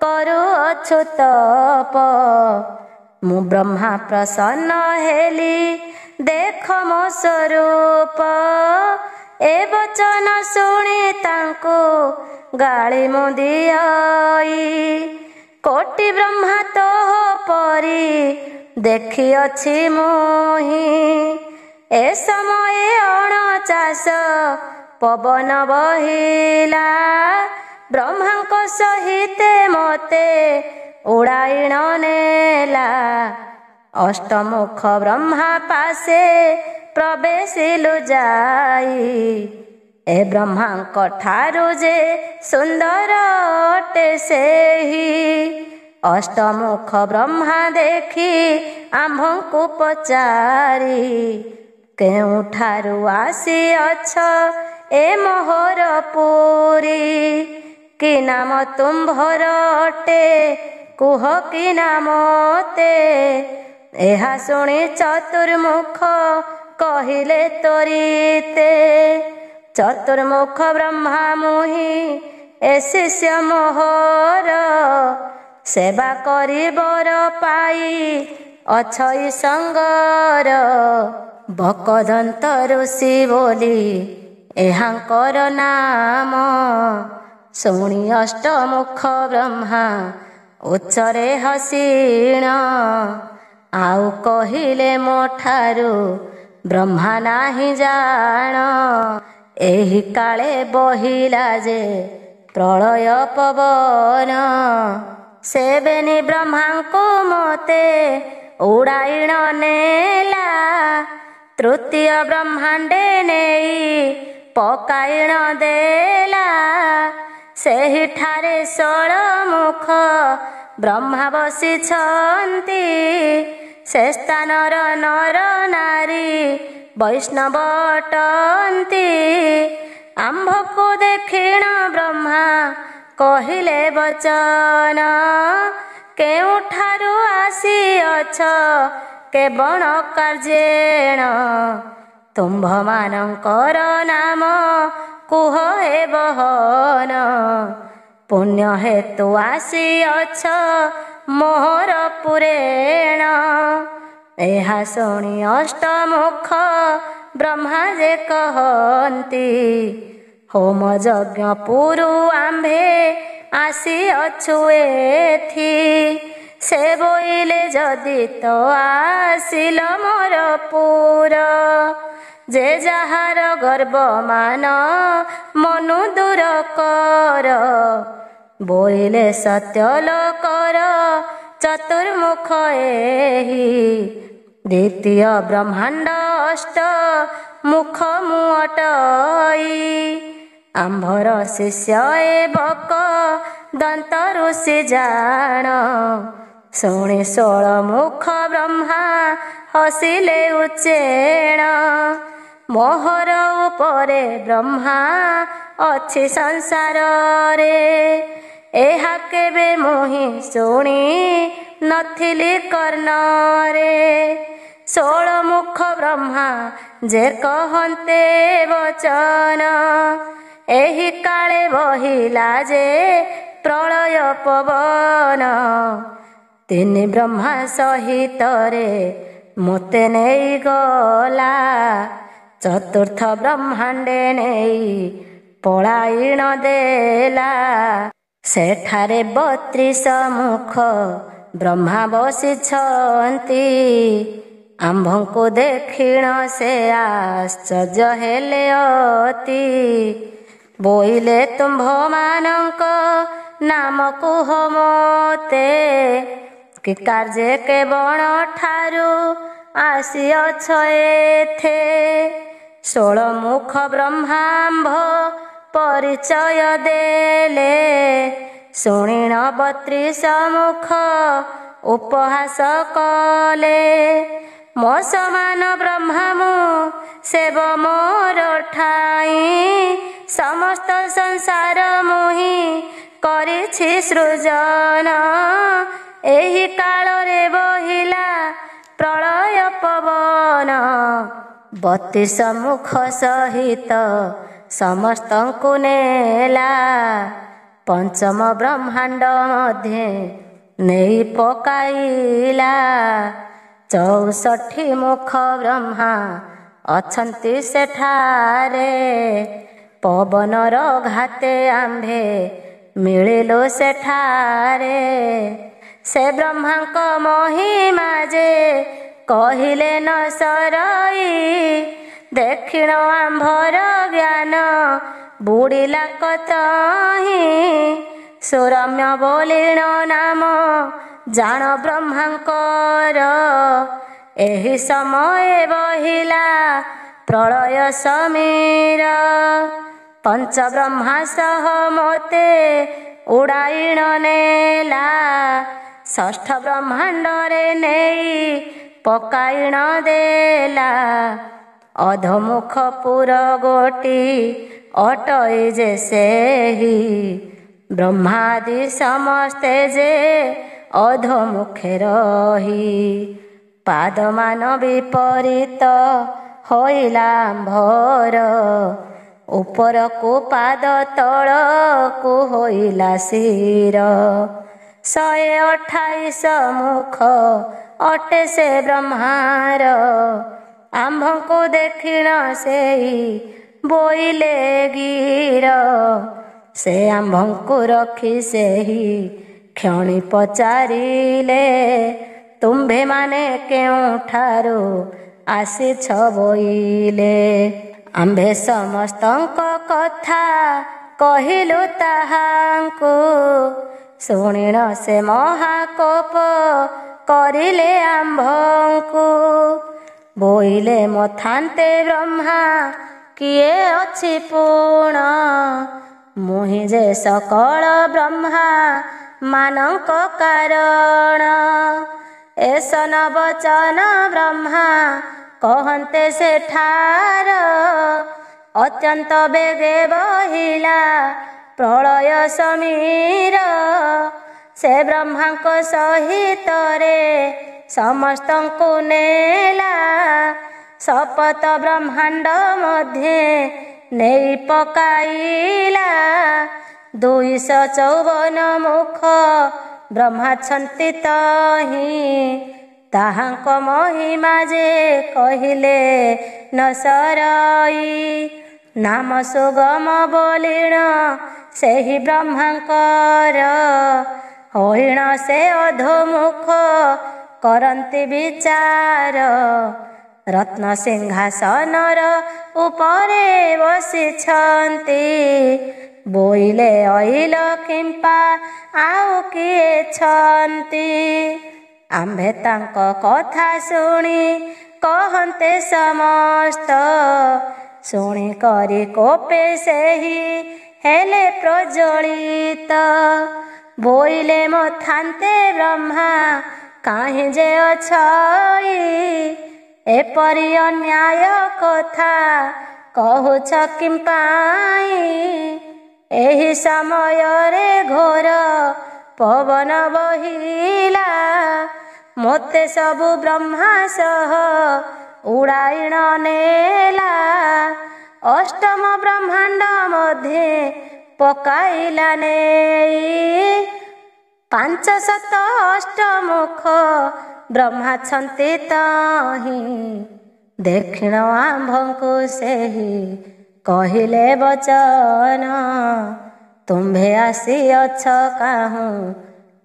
करू अछुतप मु ब्रह्मा प्रसन्न हेली देख मो स्वरूप। ए वचन शुणी तांको गाली मुदियाई कोटि ब्रह्मा तोह परी देखी अछि मोहि। ए समय 49 पवन बहिला ବ୍ରହ୍ମାଙ୍କ ସହିତେ ମତେ ଉଡ଼ାଇଣ ନେଲା। ଅଷ୍ଟମୁଖ ବ୍ରହ୍ମା ପାଶେ ପ୍ରବେଶିଲୁ ଯାଇ। ଏ ବ୍ରହ୍ମାଙ୍କ ଠାରୁ ଯେ ସୁନ୍ଦର ଅଟେ ସେହି। ଅଷ୍ଟମୁଖ ବ୍ରହ୍ମା ଦେଖି ଆମ୍ଭଙ୍କୁ ପଚାରି, କେଉଁଠାରୁ ଆସିଅଛ ଏ ମୋହର ପୁରୀ? କି ନାମ ତୁମ୍ଭର ଅଟେ କୁହ କି ନାମତେ? ଏହା ଶୁଣି ଚତୁର୍ମୁଖ କହିଲେ ତ୍ୱରିତେ, ଚତୁର୍ମୁଖ ବ୍ରହ୍ମା ମୁହିଁ ଏ ଶିଷ୍ୟ ମୋହର। ସେବା କରି ବର ପାଇ ଅଛଇ ସଙ୍ଗର। ବକଦନ୍ତ ଋଷି ବୋଲି ଏହାଙ୍କର ନାମ। ଶୁଣି ଅଷ୍ଟମୁଖ ବ୍ରହ୍ମା ଉଚ୍ଚରେ ହସିଣ। ଆଉ କହିଲେ ମୋ ଠାରୁ ବ୍ରହ୍ମା ନାହିଁ ଜାଣ। ଏହି କାଳେ ବହିଲା ଯେ ପ୍ରଳୟ ପବନ। ସେବେନି ବ୍ରହ୍ମାଙ୍କୁ ମତେ ଉଡ଼ାଇଣ ନେଲା। ତୃତୀୟ ବ୍ରହ୍ମାଣ୍ଡେ ନେଇ ପକାଇଣ ଦେଲା। ସେହିଠାରେ 16 ମୁଖ ବ୍ରହ୍ମା ବସିଛନ୍ତି। ସେ ସ୍ଥାନର ନର ନାରୀ ବୈଷ୍ଣବ ଅଟନ୍ତି। ଆମ୍ଭକୁ ଦେଖିଣ ବ୍ରହ୍ମା କହିଲେ ବଚନ, କେଉଁଠାରୁ ଆସିଅଛ କେବଳ କାର୍ଯ୍ୟେଣ? ତୁମ୍ଭମାନଙ୍କର ନାମ କୁହ ହେ ବହନ। ପୁଣ୍ୟ ହେତୁ ଆସିଅଛ ମୋହର ପୁରେଣ। ଏହା ଶୁଣି ଅଷ୍ଟମୁଖ ବ୍ରହ୍ମା ଯେ କହନ୍ତି, ହୋମ ଯଜ୍ଞ ପୁରୁ ଆମ୍ଭେ ଆସିଅଛୁ ଏଥି। ସେ ବୋଇଲେ ଯଦି ତ ଆସିଲ ମୋର ପୁର। ଯେ ଯାହାର ଗର୍ବମାନ ମନୁ ଦୂର କର। ବୋଇଲେ ସତ୍ୟ ଲୋକର ଚତୁର୍ମୁଖ ଏହି। ଦ୍ୱିତୀୟ ବ୍ରହ୍ମାଣ୍ଡ ଅଷ୍ଟ ମୁଖ ମୁଁ ଅଟଇ। ଆମ୍ଭର ଶିଷ୍ୟ ଏ ବକ ଦନ୍ତ ଋଷି ଜାଣ। ଶୁଣି 16 ମୁଖ ବ୍ରହ୍ମା ହସିଲେ ଉଚ୍ଚେଣ। ମୋହର ଉପରେ ବ୍ରହ୍ମା ଅଛି ସଂସାରରେ। ଏହା କେବେ ମୁହିଁ ଶୁଣି ନଥିଲି କର୍ଣ୍ଣରେ। 16 ମୁଖ ବ୍ରହ୍ମା ଯେ କହନ୍ତେ ବଚନ। ଏହି କାଳେ ବହିଲା ଯେ ପ୍ରଳୟ ପବନ। ତିନି ବ୍ରହ୍ମା ସହିତରେ ମୋତେ ନେଇଗଲା। ଚତୁର୍ଥ ବ୍ରହ୍ମାଣ୍ଡେ ନେଇ ପଳାଇଣ ଦେଲା। ସେଠାରେ 32 ମୁଖ ବ୍ରହ୍ମା ବସିଛନ୍ତି। ଆମ୍ଭଙ୍କୁ ଦେଖିଣ ସେ ଆଶ୍ଚର୍ଯ୍ୟ ହେଲେ ଅତି। ବୋଇଲେ ତୁମ୍ଭମାନଙ୍କ ନାମ କୁହ ମୋତେ। କି କାର୍ଯ୍ୟ କେବଳ ଠାରୁ ଆସିଅଛ ଏଥେ? 16 ମୁଖ ବ୍ରହ୍ମାମ୍ଭ ପରିଚୟ ଦେଲେ। ଶୁଣିଣ 32 ମୁଖ ଉପହାସ କଲେ। ମୋ ସମାନ ବ୍ରହ୍ମା ମୁଁ ସେବ ମୋର ଠାଇ। ସମସ୍ତ ସଂସାର ମୁହିଁ କରିଛି ସୃଜନ। ଏହି କାଳରେ ବହିଲା ପ୍ରଳୟ ପବନ। 32 ମୁଖ ସହିତ ସମସ୍ତଙ୍କୁ ନେଲା। ପଞ୍ଚମ ବ୍ରହ୍ମାଣ୍ଡ ମଧ୍ୟେ ନେଇ ପକାଇଲା। 64 ମୁଖ ବ୍ରହ୍ମା ଅଛନ୍ତି ସେଠାରେ। ପବନର ଘାତେ ଆମ୍ଭେ ମିଳିଲୁ ସେଠାରେ। ସେ ବ୍ରହ୍ମାଙ୍କ ମହିମା ଯେ କହିଲେ ନ ସରଇ। ଦେଖିଣ ଆମ୍ଭର ଜ୍ଞାନ ବୁଡ଼ିଲା କତହିଁ। ସୁରମ୍ୟ ବୋଲିଣ ନାମ ଜାଣ ବ୍ରହ୍ମାଙ୍କର। ଏହି ସମୟ ବହିଲା ପ୍ରଳୟ ସମୀର। ପଞ୍ଚବ୍ରହ୍ମା ସହ ମୋତେ ଉଡ଼ାଇଣ ନେଲା। ଷଷ୍ଠ ବ୍ରହ୍ମାଣ୍ଡରେ ନେଇ ପକାଇଣ ଦେଲା। ଅଧୋମୁଖ ପୁର ଗୋଟି ଅଟଇ ଯେ ସେହି। ବ୍ରହ୍ମାଦି ସମସ୍ତେ ଯେ ଅଧୋମୁଖେ ରହି। ପାଦମାନ ବିପରୀତ ହୋଇଲା ଆମ୍ଭର। ଉପରକୁ ପାଦ ତଳକୁ ହୋଇଲା ଶିର। 128 ମୁଖ ଅଟେ ସେ ବ୍ରହ୍ମାର। ଆମ୍ଭଙ୍କୁ ଦେଖିଣ ସେଇ ବୋଇଲେ ଗିର। ସେ ଆମ୍ଭଙ୍କୁ ରଖି ସେହି କ୍ଷଣି ପଚାରିଲେ, ତୁମ୍ଭେମାନେ କେଉଁଠାରୁ ଆସିଛ ବୋଇଲେ? ଆମ୍ଭେ ସମସ୍ତଙ୍କ କଥା କହିଲୁ ତାହାଙ୍କୁ। ଶୁଣିଣ ସେ ମହାକୋପ କରିଲେ ଆମ୍ଭଙ୍କୁ। ବୋଇଲେ ମଥାନ୍ତେ ବ୍ରହ୍ମା କିଏ ଅଛି ପୁଣ? ମୁହିଁ ଯେ ସକଳ ବ୍ରହ୍ମା ମାନଙ୍କ କାରଣ। ଏସନ ବଚନ ବ୍ରହ୍ମା କହନ୍ତେ ସେଠାର। ଅତ୍ୟନ୍ତ ବେଗେ ବହିଲା ପ୍ରଳୟ ସମୀର। ସେ ବ୍ରହ୍ମାଙ୍କ ସହିତରେ ସମସ୍ତଙ୍କୁ ନେଲା। ଶପଥ ବ୍ରହ୍ମାଣ୍ଡ ମଧ୍ୟେ ନେଇ ପକାଇଲା। 254 ମୁଖ ବ୍ରହ୍ମାଛନ୍ତି ତହିଁ। ତାହାଙ୍କ ମହିମା ଯେ କହିଲେ ନ ସରଇ। ନାମ ସୁଗମ ବୋଲିଣ ସେହି ବ୍ରହ୍ମାଙ୍କର। ହୋଇଣ ସେ ଅଧୋମୁଖ କରନ୍ତି ବିଚାର। ରତ୍ନ ସିଂହାସନର ଉପରେ ବସିଛନ୍ତି। ବୋଇଲେ ଅଇଲ କିମ୍ପା ଆଉ କିଏ ଛନ୍ତି? ଆମ୍ଭେ ତାଙ୍କ କଥା ଶୁଣି କହନ୍ତେ ସମସ୍ତ। ଶୁଣି କରି କୋପେ ସେହି ହେଲେ ପ୍ରଜ୍ୱଳିତ। ବୋଇଲେ ମଥାନ୍ତେ ବ୍ରହ୍ମା କାହିଁ ଯେ ଅଛଇ? ଏପରି ଅନ୍ୟାୟ କଥା କହୁଛ କିମ୍ପାଇଁ? ଏହି ସମୟରେ ଘୋର ପବନ ବହିଲା। ମୋତେ ସବୁ ବ୍ରହ୍ମା ସହ ଉଡ଼ାଇଣ ନେଲା। ଅଷ୍ଟମ ବ୍ରହ୍ମାଣ୍ଡ ମଧ୍ୟେ ପକାଇଲା ନେଇ। 508 ମୁଖ ବ୍ରହ୍ମାଛନ୍ତି ତହିଁ। ଦେଖିଣ ଆମ୍ଭଙ୍କୁ ସେହି କହିଲେ ବଚନ। ତୁମ୍ଭେ ଆସିଅଛ କାହୁଁ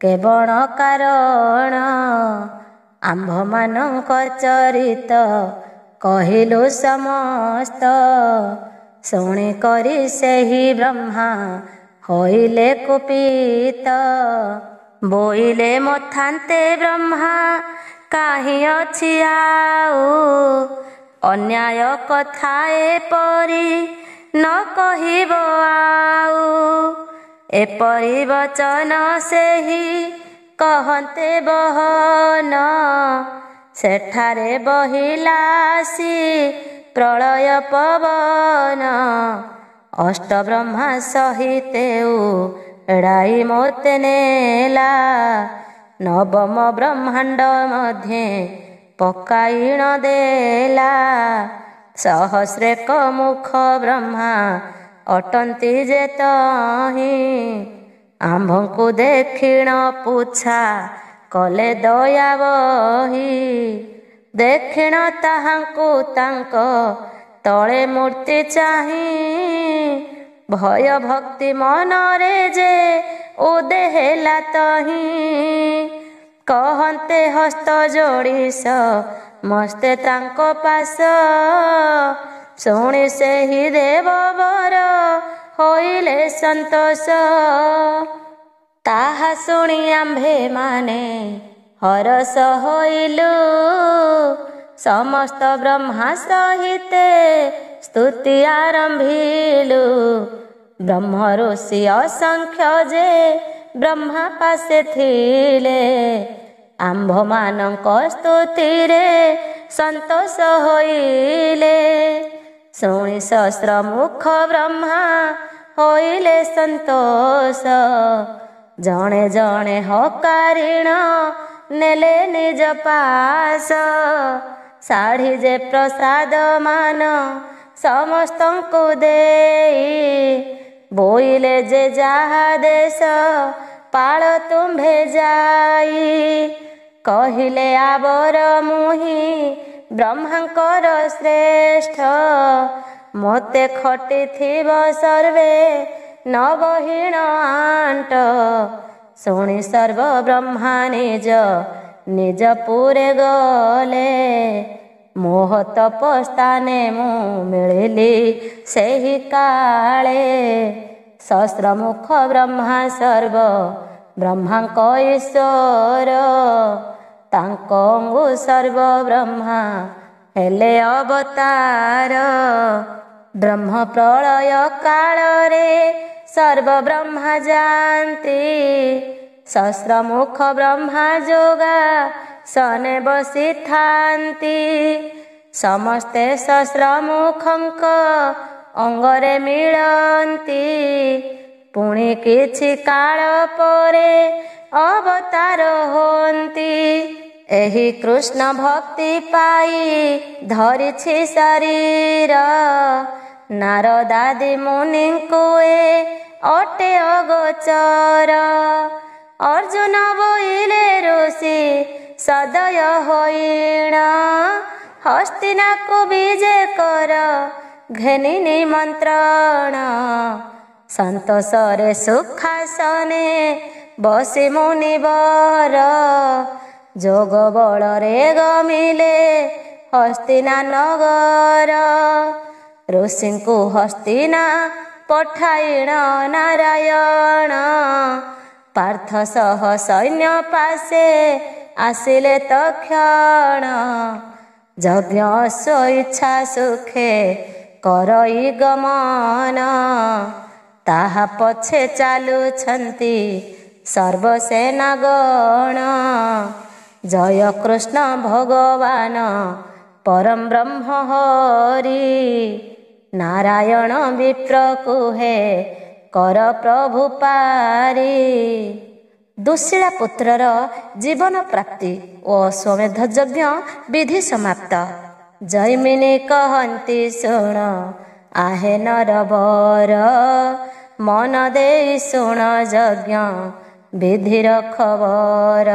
କେବଳ କାରଣ? ଆମ୍ଭମାନଙ୍କ ଚରିତ କହିଲୁ ସମସ୍ତ। ଶୁଣି କରି ସେହି ବ୍ରହ୍ମା ହୋଇଲେ କୁପିତ। ବୋଇଲେ ମଥାନ୍ତେ ବ୍ରହ୍ମା କାହିଁ ଅଛି ଆଉ? ଅନ୍ୟାୟ କଥା ଏପରି ନ କହିବ ଆଉ। ଏପରି ବଚନ ସେହି କହନ୍ତେ ବହନ। ସେଠାରେ ବହିଲା ଆସି ପ୍ରଳୟ ପବନ। ଅଷ୍ଟବ୍ରହ୍ମା ସହିତେ ଏଡ଼ାଇ ମୋତେ ନେଲା। ନବମ ବ୍ରହ୍ମାଣ୍ଡ ମଧ୍ୟେ ପକାଇଣ ଦେଲା। ସହସ୍ରେକ ମୁଖ ବ୍ରହ୍ମା ଅଟନ୍ତି ଯେ ତହିଁ। ଆମ୍ଭଙ୍କୁ ଦେଖିଣ ପୁଚ୍ଛା କଲେ ଦୟା ବହି। ଦେଖିଣ ତାହାଙ୍କୁ ତାଙ୍କ ତଳେ ମୂର୍ତ୍ତି ଚାହିଁ। ଭୟ ଭକ୍ତି ମନରେ ଯେ ଉଦେ ହେଲା ତହିଁ। କହନ୍ତେ ହସ୍ତ ଯୋଡ଼ିସ ମସ୍ତେ ତାଙ୍କ ପାଶ। ଶୁଣି ସେହି ଦେବବର ହୋଇଲେ ସନ୍ତୋଷ। ତାହା ଶୁଣି ଆମ୍ଭେମାନେ ହରଷ ହୋଇଲୁ। ସମସ୍ତ ବ୍ରହ୍ମା ସହିତେ ସ୍ତୁତି ଆରମ୍ଭିଲୁ। ବ୍ରହ୍ମ ଋଷି ଅସଂଖ୍ୟ ଯେ ବ୍ରହ୍ମା ପାଶେ ଥିଲେ, ଆମ୍ଭମାନଙ୍କ ସ୍ତୁତିରେ ସନ୍ତୋଷ ହୋଇଲେ। ଶୁଣି ସହସ୍ର ମୁଖ ବ୍ରହ୍ମା ହୋଇଲେ ସନ୍ତୋଷ। ଜଣେ ଜଣେ ହକାରିଣ ନେଲେ ନିଜ ପାଶ। ଶାଢ଼ୀ ଯେ ପ୍ରସାଦ ମାନ ସମସ୍ତଙ୍କୁ ଦେଇ, ବୋଇଲେ ଯେ ଯାହା ଦେଶ ପାଳ ତୁମ୍ଭେ ଯାଇ। କହିଲେ ଆବର ମୁହିଁ ବ୍ରହ୍ମାଙ୍କର ଶ୍ରେଷ୍ଠ, ମୋତେ ଖଟିଥିବ ସର୍ବେ ନବହୀନ ଆଣ୍ଟ। ଶୁଣି ସର୍ବ ବ୍ରହ୍ମା ନିଜ ନିଜ ପୁରେ ଗଲେ, ମୋହ ତପସ୍ଥାନେ ମୁଁ ମିଳିଲି ସେହି କାଳେ। ସହସ୍ର ମୁଖ ବ୍ରହ୍ମା ସର୍ବ ବ୍ରହ୍ମାଙ୍କ ଈଶ୍ୱର, ତାଙ୍କ ଅଙ୍ଗୁ ସର୍ବ ବ୍ରହ୍ମା ହେଲେ ଅବତାର। ବ୍ରହ୍ମ ପ୍ରଳୟ କାଳରେ ସର୍ବ ବ୍ରହ୍ମା ଯାଆନ୍ତି, ସହସ୍ର ମୁଖ ବ୍ରହ୍ମା ଯୋଗା ସନେ ବସିଥାନ୍ତି। ସମସ୍ତେ ସହସ୍ର ମୁଖଙ୍କ ଅଙ୍ଗରେ ମିଳନ୍ତି, ପୁଣି କିଛି କାଳ ପରେ ଅବତାର ହୁଅନ୍ତି। ଏହି କୃଷ୍ଣ ଭକ୍ତି ପାଇ ଧରିଛି ଶରୀର, ନାରଦାଦି ମୁନିଙ୍କୁ ଏ ଅଟେ ଅଗୋଚର। ଅର୍ଜୁନ ବୋଇଲେ ଋଷି ସଦୟ ହୋଇଣ, ହସ୍ତିନାକୁ ବିଜେ କର ଘେନି ନିମନ୍ତ୍ରଣ। ସନ୍ତୋଷରେ ସୁଖାସନେ ବସି ମୁନିବର, ଯୋଗ ବଳରେ ଗମିଲେ ହସ୍ତିନା ନଗର। ଋଷିଙ୍କୁ ହସ୍ତିନା ପଠାଇଣ ନାରାୟଣ, ପାର୍ଥ ସହ ସୈନ୍ୟ ପାଶେ ଆସିଲେ ତକ୍ଷଣ। ଯଜ୍ଞ ସ୍ୱଇଚ୍ଛା ସୁଖେ କରଇ ଗମନ, ତାହା ପଛେ ଚାଲୁଛନ୍ତି ସର୍ବସେନାଗଣ। ଜୟ କୃଷ୍ଣ ଭଗବାନ ପରମ ବ୍ରହ୍ମ ହରି, ନାରାୟଣ ବିପ୍ର କୁହେ କର ପ୍ରଭୁ ପାରି। ଦୁଶୀଳା ପୁତ୍ରର ଜୀବନ ପ୍ରାପ୍ତି ଓ ଅଶ୍ୱମେଧ ଯଜ୍ଞ ବିଧି ସମାପ୍ତ। ଜୈମିନୀ କହନ୍ତି ଶୁଣ ଆହେ ନରବର, ମନ ଦେଇ ଶୁଣ ଯଜ୍ଞ ବିଧିର ଖବର।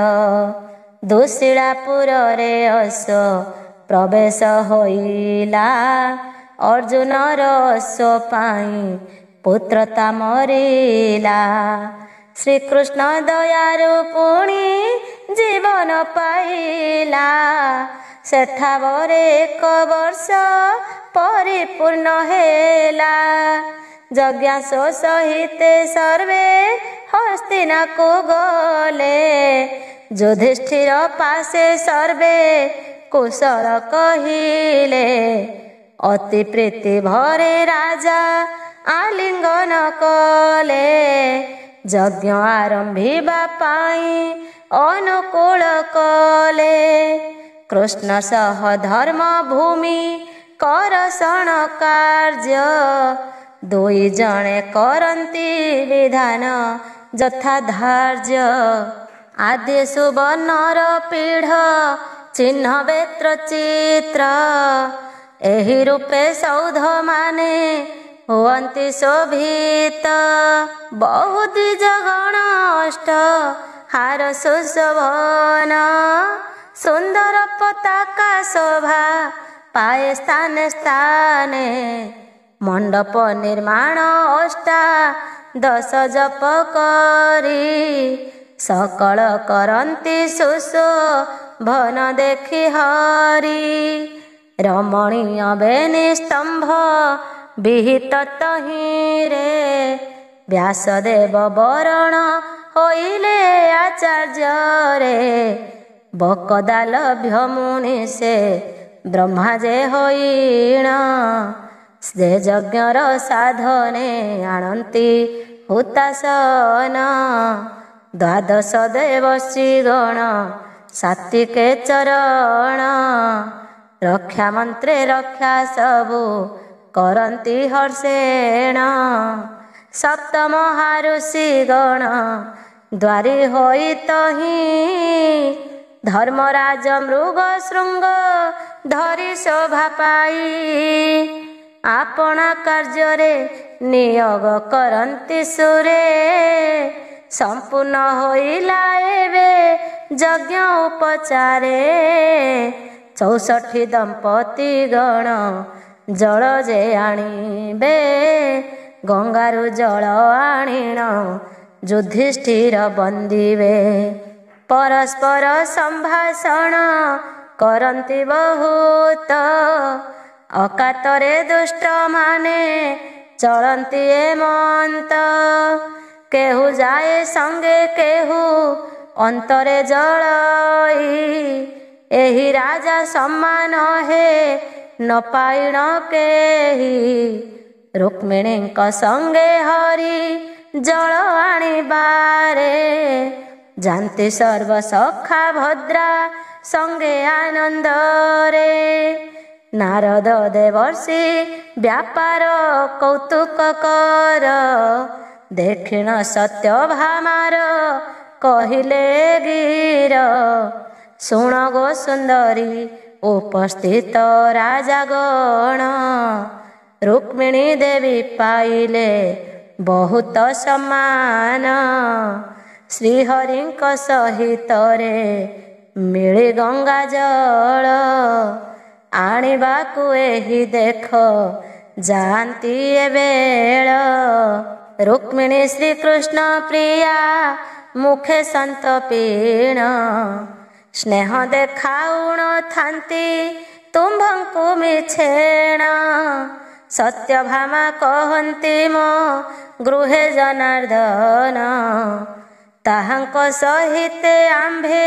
ଦୁଶୀଳାପୁରରେ ଅଶ୍ୱ ପ୍ରବେଶ ହୋଇଲା, ଅର୍ଜୁନର ଅଶ୍ୱ ପାଇଁ ପୁତ୍ରତା ମରିଲା। ଶ୍ରୀକୃଷ୍ଣ ଦୟାରୁ ପୁଣି ଜୀବନ ପାଇଲା, ସେଠାବରେ 1 ବର୍ଷ ପରିପୂର୍ଣ୍ଣ ହେଲା। ଯଜ୍ଞାସ ସହିତେ ସର୍ବେ ହସ୍ତିନାକୁ ଗଲେ, ଯୁଧିଷ୍ଠିର ପାଶେ ସର୍ବେ କୁଶଳ କହିଲେ। ଅତି ପ୍ରୀତି ଭରେ ରାଜା ଆଲିଙ୍ଗନ କଲେ, ଯଜ୍ଞ ଆରମ୍ଭିବା ପାଇଁ ଅନୁକୂଳ କଲେ। କୃଷ୍ଣ ସହ ଧର୍ମ ଭୂମି କରସଣ କାର୍ଯ୍ୟ, ଦୁଇ ଜଣେ କରନ୍ତି ବିଧାନ ଯଥା ଧାର୍ଯ୍ୟ। ଆଦି ସୁବର୍ଣ୍ଣର ପିଢ଼ ଚିହ୍ନ ବେତ୍ର ଚିତ୍ର, ଏହି ରୂପେ ସୌଧ ମାନେ ହୁଅନ୍ତି ଶୋଭିତ। ବହୁ ଦ୍ୱିଜ ଗଣ ଅଷ୍ଟ ହାର ସୁଶୋଭନ, ସୁନ୍ଦର ପତାକା ଶୋଭା ପାଏ ସ୍ଥାନେ ସ୍ଥାନେ। ମଣ୍ଡପ ନିର୍ମାଣ ଅଷ୍ଟାଦଶ ଜପ କରି, ସକଳ କରନ୍ତି ସୁଶୋଭନ ଦେଖି ହରି। ରମଣୀୟ ବେନି ସ୍ତମ୍ଭ ବିହିତ ତହିଁରେ, ବ୍ୟାସଦେବ ବରଣ ହୋଇଲେ ଆଚାର୍ଯ୍ୟରେ ବକଦାଲ ଭ୍ୟମୁନି ସେ ବ୍ରହ୍ମା ଯେ ହୋଇଣ ସେ ଯଜ୍ଞର ସାଧନେ ଆଣନ୍ତି ହୁତାସନ ଦ୍ୱାଦଶ ଦେବଶ୍ରୀ ଗଣ ସାତ୍ୱିକେ ଚରଣ ରକ୍ଷା ମନ୍ତ୍ରେ ରକ୍ଷା ସବୁ କରନ୍ତି ହର୍ଷେଣ ସପ୍ତ ମହାଋଷି ଗଣ ଦ୍ୱାରି ହୋଇ ତହିଁ ଧର୍ମରାଜ ମୃଗ ଶୃଙ୍ଗ ଧରି ଶୋଭା ପାଇ ଆପଣା କାର୍ଯ୍ୟରେ ନିୟୋଗ କରନ୍ତି ସୁରେ ସମ୍ପୂର୍ଣ୍ଣ ହୋଇଲା ଏବେ ଯଜ୍ଞ ଉପଚାରେ 64 ଦମ୍ପତି ଗଣ ଜଳ ଯେ ଆଣିବେ ଗଙ୍ଗାରୁ ଜଳ ଆଣିଣ ଯୁଧିଷ୍ଠିର ବନ୍ଦିବେ ପରସ୍ପର ସମ୍ଭାଷଣ କରନ୍ତି ବହୁତ ଅକାତରେ ଦୁଷ୍ଟମାନେ ଚଳନ୍ତି ଏମନ୍ତ କେହୁ ଯାଏ ସଙ୍ଗେ କେହୁ ଅନ୍ତରେ ଜଳଇ ଏହି ରାଜା ସମ୍ମାନ ହେ ନ ପାଇଣ କେହି ରୁକ୍ମିଣୀଙ୍କ ସଙ୍ଗେ ହରି ଜଳ ଆଣିବାରେ ଯାନ୍ତି ସର୍ବ ସଖା ଭଦ୍ରା ସଙ୍ଗେ ଆନନ୍ଦରେ ନାରଦ ଦେବର୍ଷି ବ୍ୟାପାର କୌତୁକ କର ଦେଖିଣ ସତ୍ୟଭାମାର କହିଲେ ଗିର ଶୁଣ ଗୋ ସୁନ୍ଦରୀ ଉପସ୍ଥିତ ରାଜାଗଣ ରୁକ୍ମିଣୀ ଦେବୀ ପାଇଲେ ବହୁତ ସମ୍ମାନ ଶ୍ରୀହରିଙ୍କ ସହିତରେ ମିଳି ଗଙ୍ଗା ଜଳ ଆଣିବାକୁ ଏହି ଦେଖ ଯାଆନ୍ତି ଏବେଳ ରୁକ୍ମିଣୀ ଶ୍ରୀକୃଷ୍ଣ ପ୍ରିୟା ମୁଖେ ସନ୍ତପୀଣ ସ୍ନେହ ଦେଖାଉଣ ଥାନ୍ତି ତୁମ୍ଭଙ୍କୁ ମିଛେଣ ସତ୍ୟଭାମା କହନ୍ତି ମୋ ଗୃହେ ଜନାର୍ଦ୍ଦନ ତାହାଙ୍କ ସହିତେ ଆମ୍ଭେ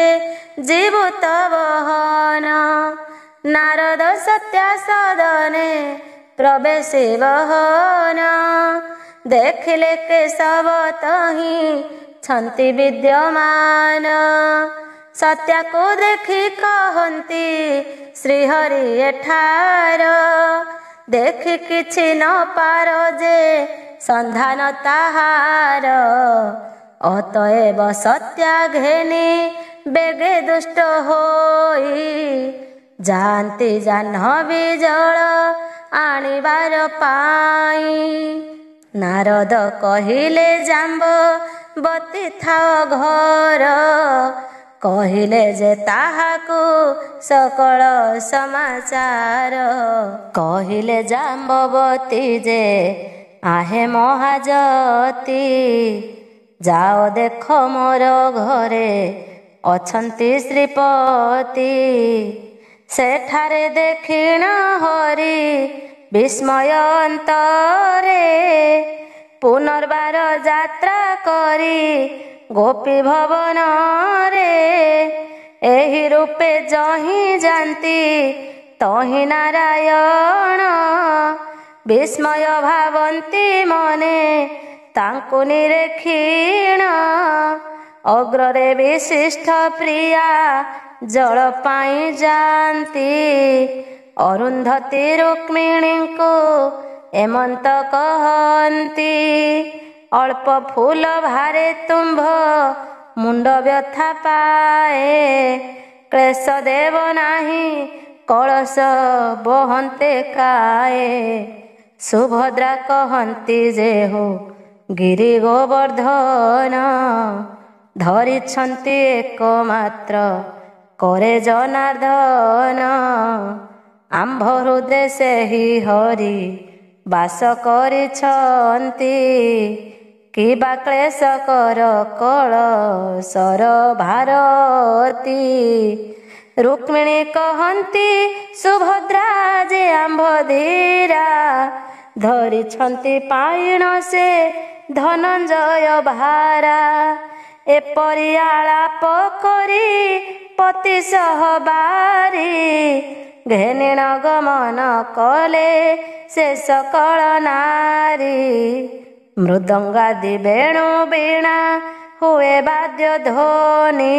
ଯିବୁ ତ ବହନ ନାରଦ ସତ୍ୟା ସଦନେ ପ୍ରବେଶି ବହନ ଦେଖିଲେ କେଶବ ତହିଁ ଛନ୍ତି ବିଦ୍ୟମାନ ସତ୍ୟାକୁ ଦେଖି କହନ୍ତି ଶ୍ରୀହରି ଏଠାର ଦେଖି କିଛି ନ ପାର ଯେ ସନ୍ଧାନ ତାହାର ଅତଏବ ସତ୍ୟା ଘେନି ବେଗେ ଦୁଷ୍ଟ ହୋଇ ଯାଆନ୍ତି ଜାହ୍ନବୀ ଜଳ ଆଣିବାର ପାଇଁ ନାରଦ କହିଲେ ଜାମ୍ବବତୀ ଥାଅ ଘର କହିଲେ ଯେ ତାହାକୁ ସକଳ ସମାଚାର କହିଲେ ଜାମ୍ବବତୀ ଯେ ଆହେ ମହାଜତି ଯାଅ ଦେଖ ମୋର ଘରେ ଅଛନ୍ତି ଶ୍ରୀପତି ସେଠାରେ ଦେଖିଣ ହରି ବିସ୍ମୟ ଅନ୍ତରେ ପୁନର୍ବାର ଯାତ୍ରା କରି ଗୋପୀ ଭବନରେ ଏହି ରୂପେ ଯହିଁ ଯାନ୍ତି ତହିଁ ନାରାୟଣ ବିସ୍ମୟ ଭାବନ୍ତି ମନେ ତାଙ୍କୁ ନିରେକ୍ଷୀଣ ଅଗ୍ରରେ ବିଶିଷ୍ଟ ପ୍ରିୟା ଜଳ ପାଇଁ ଯାଆନ୍ତି ଅରୁନ୍ଧତୀ ରୁକ୍ମିଣୀଙ୍କୁ ଏମନ୍ତ କହନ୍ତି ଅଳ୍ପ ଫୁଲ ଭାରେ ତୁମ୍ଭ ମୁଣ୍ଡ ବ୍ୟଥା ପାଏ କ୍ଲେଶ ଦେବ ନାହିଁ କଳସ ବହନ୍ତେ କାଏ ସୁଭଦ୍ରା କହନ୍ତି ଯେ ହୋ ଗିରି ଗୋବର୍ଦ୍ଧନ ଧରିଛନ୍ତି ଏକମାତ୍ର करे जनार्दन आम्भ हृदय सेहि हरि बास करिछन्ति किबा क्लेश कर कलशर भारती रुक्मिणी कहन्ति सुभद्रा जे आम्भ धीरा धरिछन्ति पाइण से धनंजय भारा ଏପରି ଆଳାପ କରି ପତି ସହ ବାରି ଘେନିଣ ଗମନ କଲେ ସେ ସକଳ ନାରୀ। ମୃଦଙ୍ଗାଦି ବେଣୁ ବୀଣା ହୁଏ ବାଦ୍ୟ ଧ୍ୱନି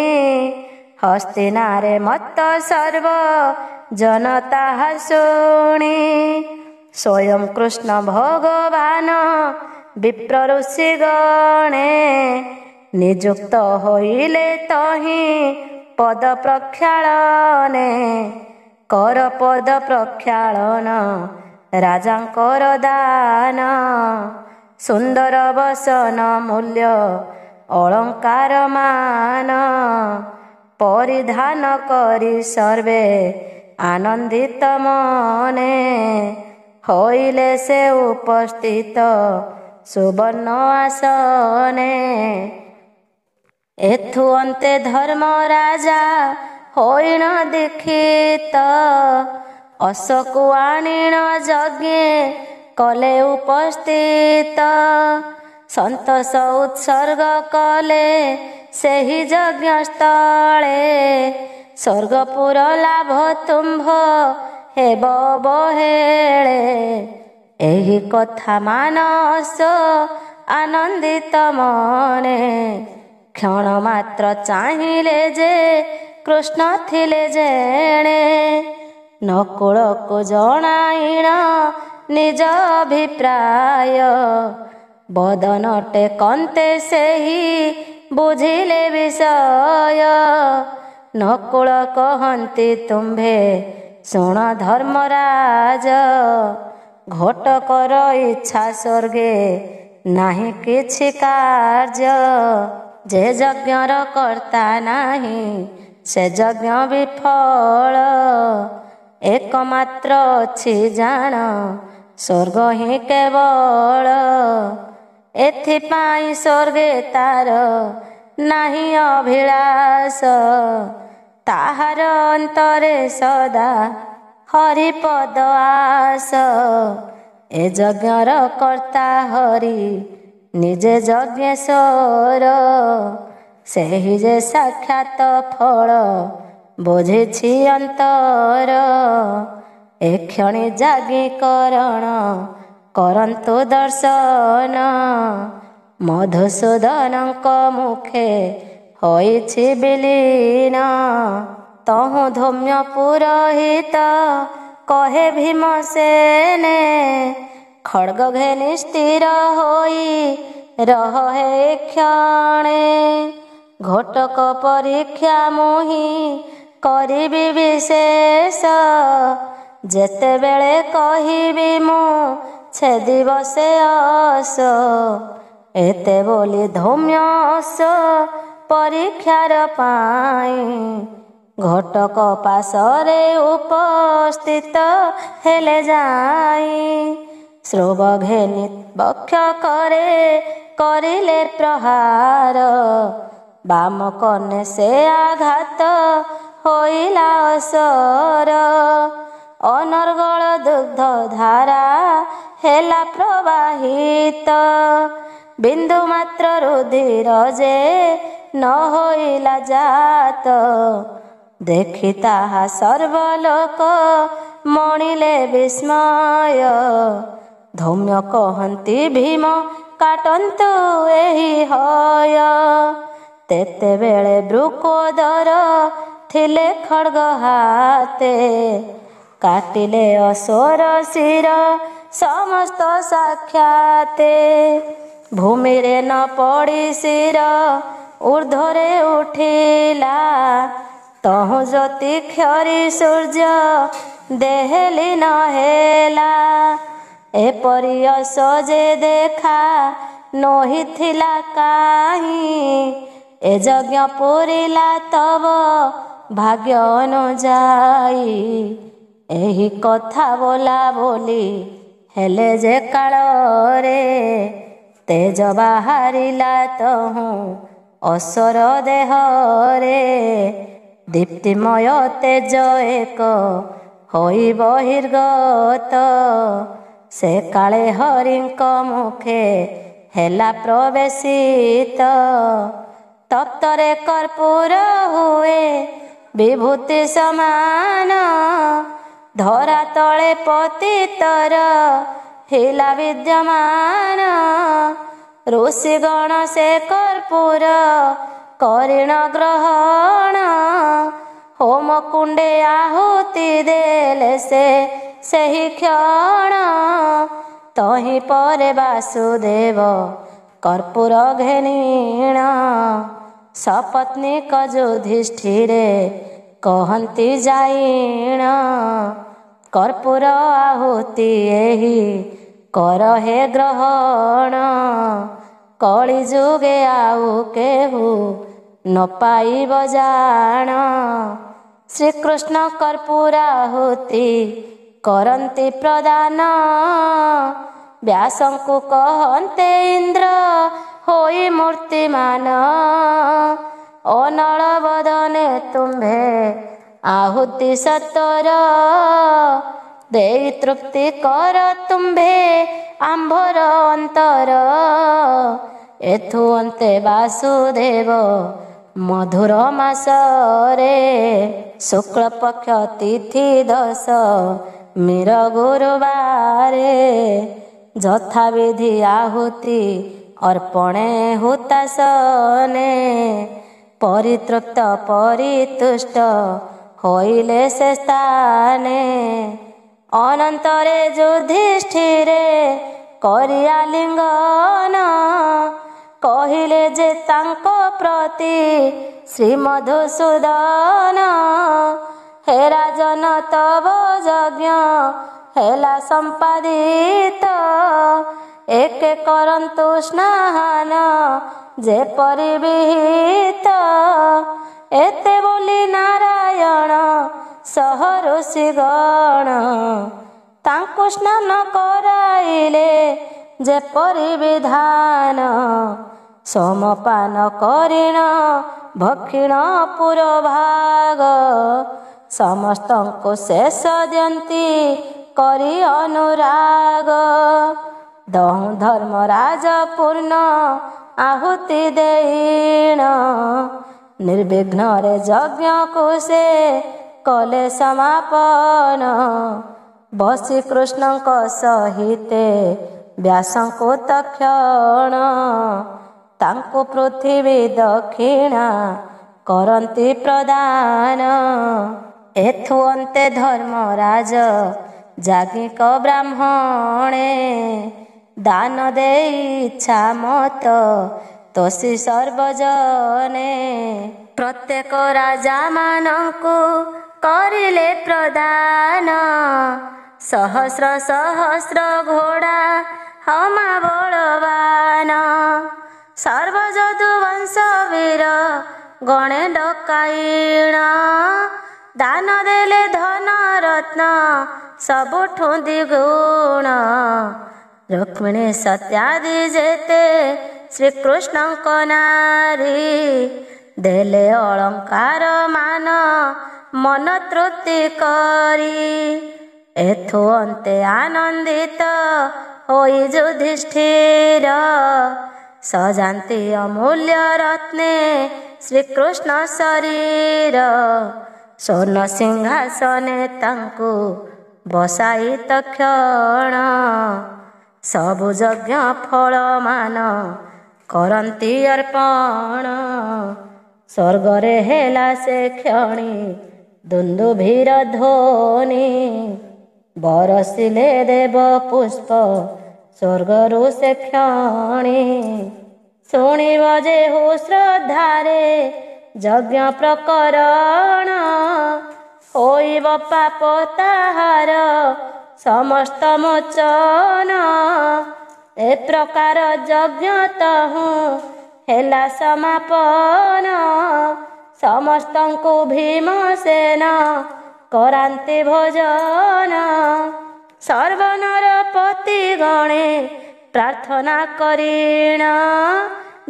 ହସ୍ତିନାରେ ମତ୍ତ ସର୍ବ ଜନତା ଶୁଣି। ସ୍ୱୟଂ କୃଷ୍ଣ ଭଗବାନ ବିପ୍ର ଋଷି ଗଣେ ନିଯୁକ୍ତ ହୋଇଲେ ତହିଁ ପଦ ପ୍ରକ୍ଷାଳନେ। କର ପଦ ପ୍ରକ୍ଷାଳନ ରାଜାଙ୍କର ଦାନ ସୁନ୍ଦର ବସନ ମୂଲ୍ୟ ଅଳଙ୍କାର ମାନ ପରିଧାନ କରି ସର୍ବେ ଆନନ୍ଦିତ ମନେ ହୋଇଲେ ସେ ଉପସ୍ଥିତ ସୁବର୍ଣ୍ଣ ଆସନେ। ଏଥୁ ଅନ୍ତେ ଧର୍ମ ରାଜା ହୋଇଣ ଦୀକ୍ଷିତ ଅଶୋକୁ ଆଣିଣ ଯଜ୍ଞେ କଲେ ଉପସ୍ଥିତ। ସନ୍ତୋଷ ଉତ୍ସର୍ଗ କଲେ ସେହି ଯଜ୍ଞ ସ୍ଥଳେ ସ୍ୱର୍ଗପୁର ଲାଭ ତୁମ୍ଭ ହେବ ବହେଳେ। ଏହି କଥା ମାନସ ଆନନ୍ଦିତ ମନେ କ୍ଷଣ ମାତ୍ର ଚାହିଁଲେ ଯେ କୃଷ୍ଣ ଥିଲେ ଯେଣେ। ନକୁଳକୁ ଜଣାଇଣ ନିଜ ଅଭିପ୍ରାୟ ବଦନ ଟେକନ୍ତେ ସେହି ବୁଝିଲେ ବିଷୟ। ନକୁଳ କହନ୍ତି ତୁମ୍ଭେ ଶୁଣ ଧର୍ମରାଜ ଘଟକର ଇଚ୍ଛା ସ୍ୱର୍ଗେ ନାହିଁ କିଛି କାର୍ଯ୍ୟ। ଯେ ଯଜ୍ଞର କର୍ତ୍ତା ନାହିଁ ସେ ଯଜ୍ଞ ବିଫଳ। ଏକମାତ୍ର ଅଛି ଜାଣ ସ୍ୱର୍ଗ ହିଁ କେବଳ। ଏଥିପାଇଁ ସ୍ୱର୍ଗେ ତାର ନାହିଁ ଅଭିଳାଷ ତାହାର ଅନ୍ତରେ ସଦା ହରିପଦ ଆସ। ଏ ଯଜ୍ଞର କର୍ତ୍ତା ହରି ନିଜେ ଯଜ୍ଞେଶ୍ୱର ସେହି ଯେ ସାକ୍ଷାତ ଫଳ ବୁଝିଛି ଅନ୍ତର। ଏକ୍ଷଣି ଯାଜ୍ଞିକରଣ କରନ୍ତୁ ଦର୍ଶନ ମଧୁସୂଦନଙ୍କ ମୁଖେ ହୋଇଛି ବିଲୀନ। ତହୁଁ ଧୌମ୍ୟ ପୁରୋହିତ କହେ ଭୀମସେନେ ଖଡ୍ଗ ଘେନି ସ୍ଥିର ହୋଇ ରହ ହେ କ୍ଷଣେ। ଘଟକ ପରୀକ୍ଷା ମୁହିଁ କରିବି ବିଶେଷ ଯେତେବେଳେ କହିବି ମୁଁ ଛେଦିବ ସେ ଅସ। ଏତେ ବୋଲି ଧୌମ୍ୟ ଅସ ପରୀକ୍ଷାର ପାଇଁ ଘଟକ ପାଶରେ ଉପସ୍ଥିତ ହେଲେ ଯାଇ। ଶ୍ରୁବ ଘେନି ବକ୍ଷ କରେ କରିଲେ ପ୍ରହାର ବାମ କର୍ଣ୍ଣେ ସେ ଆଘାତ ହୋଇଲା ଅସର। ଅନର୍ଗଳ ଦୁଗ୍ଧ ଧାରା ହେଲା ପ୍ରବାହିତ ବିନ୍ଦୁ ମାତ୍ର ରୁଧିର ଯେ ନ ହୋଇଲା ଜାତ। ଦେଖି ତାହା ସର୍ବଲୋକ ମଣିଲେ ବିସ୍ମୟ। ଧୌମ୍ୟ କହନ୍ତି ଭୀମ କାଟନ୍ତୁ ଏହି ହୟ। ତେତେବେଳେ ବୃକୋଦର ଥିଲେ ଖଡ୍ଗ ହାତେ କାଟିଲେ ଅଶ୍ୱର ଶିର ସମସ୍ତ ସାକ୍ଷାତେ। ଭୂମିରେ ନ ପଡ଼ି ଶିର ଊର୍ଦ୍ଧ୍ୱରେ ଉଠିଲା ତହୁଁ ଜ୍ୟୋତି କ୍ଷରି ସୂର୍ଯ୍ୟ ଦେହେଲି ନ ହେଲା। ଏପରି ଅସ ଯେ ଦେଖା ନୋହିଥିଲା କାହିଁ ଏ ଯଜ୍ଞ ପୂରିଲା ତବ ଭାଗ୍ୟ ଅନୁଯାୟୀ। ଏହି କଥା ବୋଲା ବୋଲି ହେଲେ ଯେ କାଳରେ ତେଜ ବାହାରିଲା ତହୁଁ ଅସର ଦେହରେ। ଦୀପ୍ତିମୟ ତେଜ ଏକ ହୋଇ ବହିର୍ଗତ ସେ କାଳେ ହରିଙ୍କ ମୁଖେ ହେଲା ପ୍ରବେଶିତ। ତପ୍ତରେ କର୍ପୂର ହୁଏ ବିଭୂତି ସମାନ। ଧରା ତଳେ ପତିତର ହିଲା ବିଦ୍ୟମାନ। ଋଷିଗଣ ସେ କର୍ପୂର କରିଣ ଗ୍ରହଣ। ହୋମ କୁଣ୍ଡେ ଆହୁତି ଦେଲେ ସେ ସେହି କ୍ଷଣ। ତହିଁ ପରେ ବାସୁଦେବ କର୍ପୂର ଘେନିଣ। ସପତ୍ନୀକ ଯୁଧିଷ୍ଠିରେ କହନ୍ତି ଯାଇଣ। କର୍ପୂର ଆହୁତି ଏହି କର ହେ ଗ୍ରହଣ। କଳି ଯୁଗେ ଆଉ କେହୁ ନ ପାଇବ ଜାଣ। ଶ୍ରୀକୃଷ୍ଣ କର୍ପୂରାହୁତି କରନ୍ତି ପ୍ରଦାନ। ବ୍ୟାସଙ୍କୁ କହନ୍ତେ ଇନ୍ଦ୍ର ହୋଇ ମୂର୍ତ୍ତିମାନ। ଅନଳ ବଦନେ ତୁମ୍ଭେ ଆହୁତି ସତର। ଦେଇ ତୃପ୍ତି କର ତୁମ୍ଭେ ଆମ୍ଭର ଅନ୍ତର। ଏଥୁ ଅନ୍ତେ ବାସୁଦେବ ମଧୁର ମାସରେ। ଶୁକ୍ଳପକ୍ଷ ତିଥି 10 ମିର ଗୁରୁବାରେ। ଯଥାବିଧି ଆହୁତି ଅର୍ପଣେ ହୁତାସନେ। ପରିତୃପ୍ତ ପରିତୁଷ୍ଟ ହୋଇଲେ ସେ ସ୍ଥାନେ। ଅନନ୍ତରେ ଯୁଧିଷ୍ଠିରେ କରିଆ ଲିଙ୍ଗନ। କହିଲେ ଯେ ତାଙ୍କ ପ୍ରତି ଶ୍ରୀ ମଧୁସୂଦନ। ହେ ରାଜନ ତବ ଯଜ୍ଞ ହେଲା ସମ୍ପାଦିତ। ଏକେ କରନ୍ତୁ ସ୍ନାନ ଯେପରି ବିହିତ। ଏତେ ବୋଲି ନାରାୟଣ ସହ ଋଷିଗଣ ତାଙ୍କୁ ସ୍ନାନ କରାଇଲେ ଯେପରି ବିଧାନ। ସମପାନ କରିଣ ଭକ୍ଷିଣ ପୁରଭାଗ। ସମସ୍ତଙ୍କୁ ଶେଷ ଦିଅନ୍ତି କରି ଅନୁରାଗ। ଦହୁଁ ଧର୍ମରାଜ ପୂର୍ଣ୍ଣ ଆହୁତି ଦେଇଣ। ନିର୍ବିଘ୍ନରେ ଯଜ୍ଞକୁ ସେ କଲେ ସମାପନ। ବସି କୃଷ୍ଣଙ୍କ ସହିତେ ବ୍ୟାସଙ୍କୁ ତକ୍ଷଣ। ତାଙ୍କୁ ପୃଥିବୀ ଦକ୍ଷିଣା କରନ୍ତି ପ୍ରଦାନ। ଏଥୁ ଅନ୍ତେ ଧର୍ମରାଜ ଯାଜ୍ଞିକ ବ୍ରାହ୍ମଣେ। ଦାନ ଦେଇ ଇଚ୍ଛା ମତ ତୋଷି ସର୍ବଜନେ। ପ୍ରତ୍ୟେକ ରାଜାମାନଙ୍କୁ କରିଲେ ପ୍ରଦାନ। ସହସ୍ର ସହସ୍ର ଘୋଡ଼ା ହମା ବଳବାନ। ସର୍ବଯଦୁବଂଶ ବୀର ଗଣେ ଡକାଇଣ। ଦାନ ଦେଲେ ଧନ ରତ୍ନ ସବୁଠୁ ଦ୍ୱିଗୁଣ। ରୁକ୍ମିଣୀ ସତ୍ୟାଦି ଯେତେ ଶ୍ରୀକୃଷ୍ଣଙ୍କ ନାରୀ। ଦେଲେ ଅଳଙ୍କାର ମାନ ମନ ତୃପ୍ତି କରି। ଏଥୁ ଅନ୍ତେ ଆନନ୍ଦିତ ହୋଇ ଯୁଧିଷ୍ଠିର। ସଜାନ୍ତି ଅମୂଲ୍ୟ ରତ୍ନେ ଶ୍ରୀକୃଷ୍ଣ ଶରୀର। ସ୍ୱର୍ଣ୍ଣ ସିଂହାସନେ ତାଙ୍କୁ ବସାଇ ତକ୍ଷଣ। ସବୁ ଯଜ୍ଞ ଫଳମାନ କରନ୍ତି ଅର୍ପଣ। ସ୍ୱର୍ଗରେ ହେଲା ସେ କ୍ଷଣି ଦୁନ୍ଦୁଭିର ଧ୍ୱନି। ବରସିଲେ ଦେବ ପୁଷ୍ପ ସ୍ୱର୍ଗରୁ ସେ କ୍ଷଣି। ଶୁଣିବ ଯେ ହୁ ଶ୍ରଦ୍ଧାରେ ଯଜ୍ଞ ପ୍ରକରଣ। ହୋଇବ ପାପ ତାହାର ସମସ୍ତ ମୋଚନ। ଏ ପ୍ରକାର ଯଜ୍ଞ ତହୁଁ ହେଲା ସମାପନ। ସମସ୍ତଙ୍କୁ ଭୀମସେନ କରାନ୍ତି ଭୋଜନ। ସର୍ବନର ପତି ଗଣେ ପ୍ରାର୍ଥନା କରିଣ।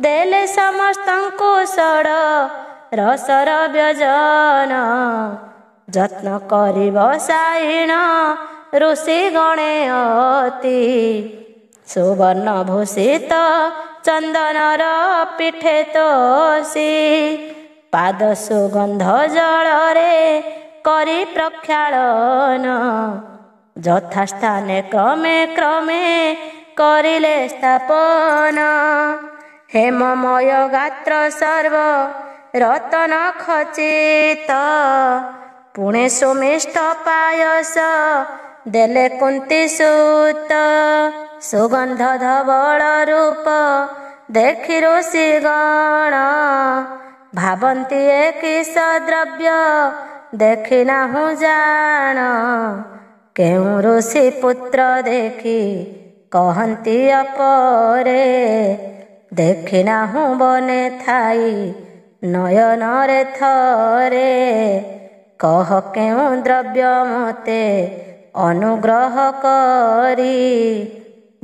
ଦେଲେ ସମସ୍ତଙ୍କୁ ଷଡ଼ ରସର ବ୍ୟଜନ। ଯତ୍ନ କରିବ ସାଇଣ ଋଷି ଗଣେ ଅତି। ସୁବର୍ଣ୍ଣ ଭୂଷିତ ଚନ୍ଦନର ପିଠେ ତୋଷି ପାଦ ସୁଗନ୍ଧ ଜଳରେ କରି ପ୍ରକ୍ଷାଳନ ଯଥାସ୍ଥାନେ କ୍ରମେ କ୍ରମେ କରିଲେ ସ୍ଥାପନ ହେମମୟ ଗାତ୍ର ସର୍ବ ରତନ ଖଚିତ ପୁଣି ସୁମିଷ୍ଟ ପାୟସ ଦେଲେ କୁନ୍ତି ସୁତ ସୁଗନ୍ଧ ଧବଳ ରୂପ ଦେଖି ଋଷିଗଣ ଭାବନ୍ତି ଏ କିସ ଦ୍ରବ୍ୟ ଦେଖି ନାହୁଁ ଜାଣ କେଉଁ ଋଷି ପୁତ୍ର ଦେଖି କହନ୍ତି ଅପରେ ଦେଖି ନାହୁଁ ବନେ ଥାଇ ନୟନରେ ଥରେ କହ କେଉଁ ଦ୍ରବ୍ୟ ମୋତେ ଅନୁଗ୍ରହ କରି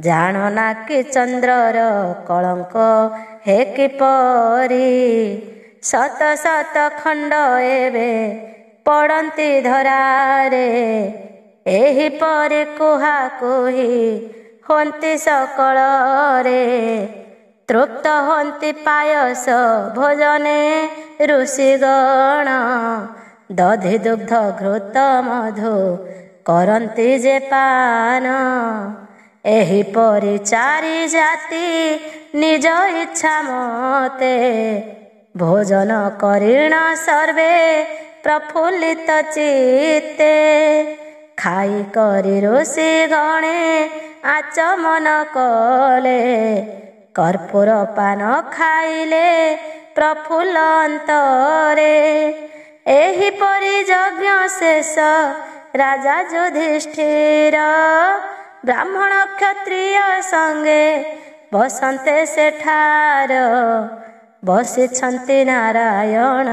ଜାଣ ନା କି ଚନ୍ଦ୍ରର କଳଙ୍କ ହେ କିପରି ଶତ ଶତ ଖଣ୍ଡ ଏବେ ପଡ଼ନ୍ତି ଧରାରେ ଏହିପରି କୁହା କୁହି ହୁଅନ୍ତି ସକଳରେ ତୃପ୍ତ ହୁଅନ୍ତି ପାୟସ ଭୋଜନେ ଋଷିଗଣ ଦଧି ଦୁଗ୍ଧ ଘୃତ ମଧୁ କରନ୍ତି ଯେ ପାନ ଏହିପରି ଚାରି ଜାତି ନିଜ ଇଚ୍ଛା ମତେ ଭୋଜନ କରିଣ ସର୍ବେ ପ୍ରଫୁଲ୍ଲିତ ଚିତ୍ତେ ଖାଇ କରି ଋଷି ଗଣେ ଆଚମନ କଲେ କର୍ପୂର ପାନ ଖାଇଲେ ପ୍ରଫୁଲ୍ଲ ଅନ୍ତରେ ଏହିପରି ଯଜ୍ଞ ଶେଷ ରାଜା ଯୁଧିଷ୍ଠିର ବ୍ରାହ୍ମଣ କ୍ଷତ୍ରିୟ ସଙ୍ଗେ ବସନ୍ତେ ସେଠାର ବସିଛନ୍ତି ନାରାୟଣ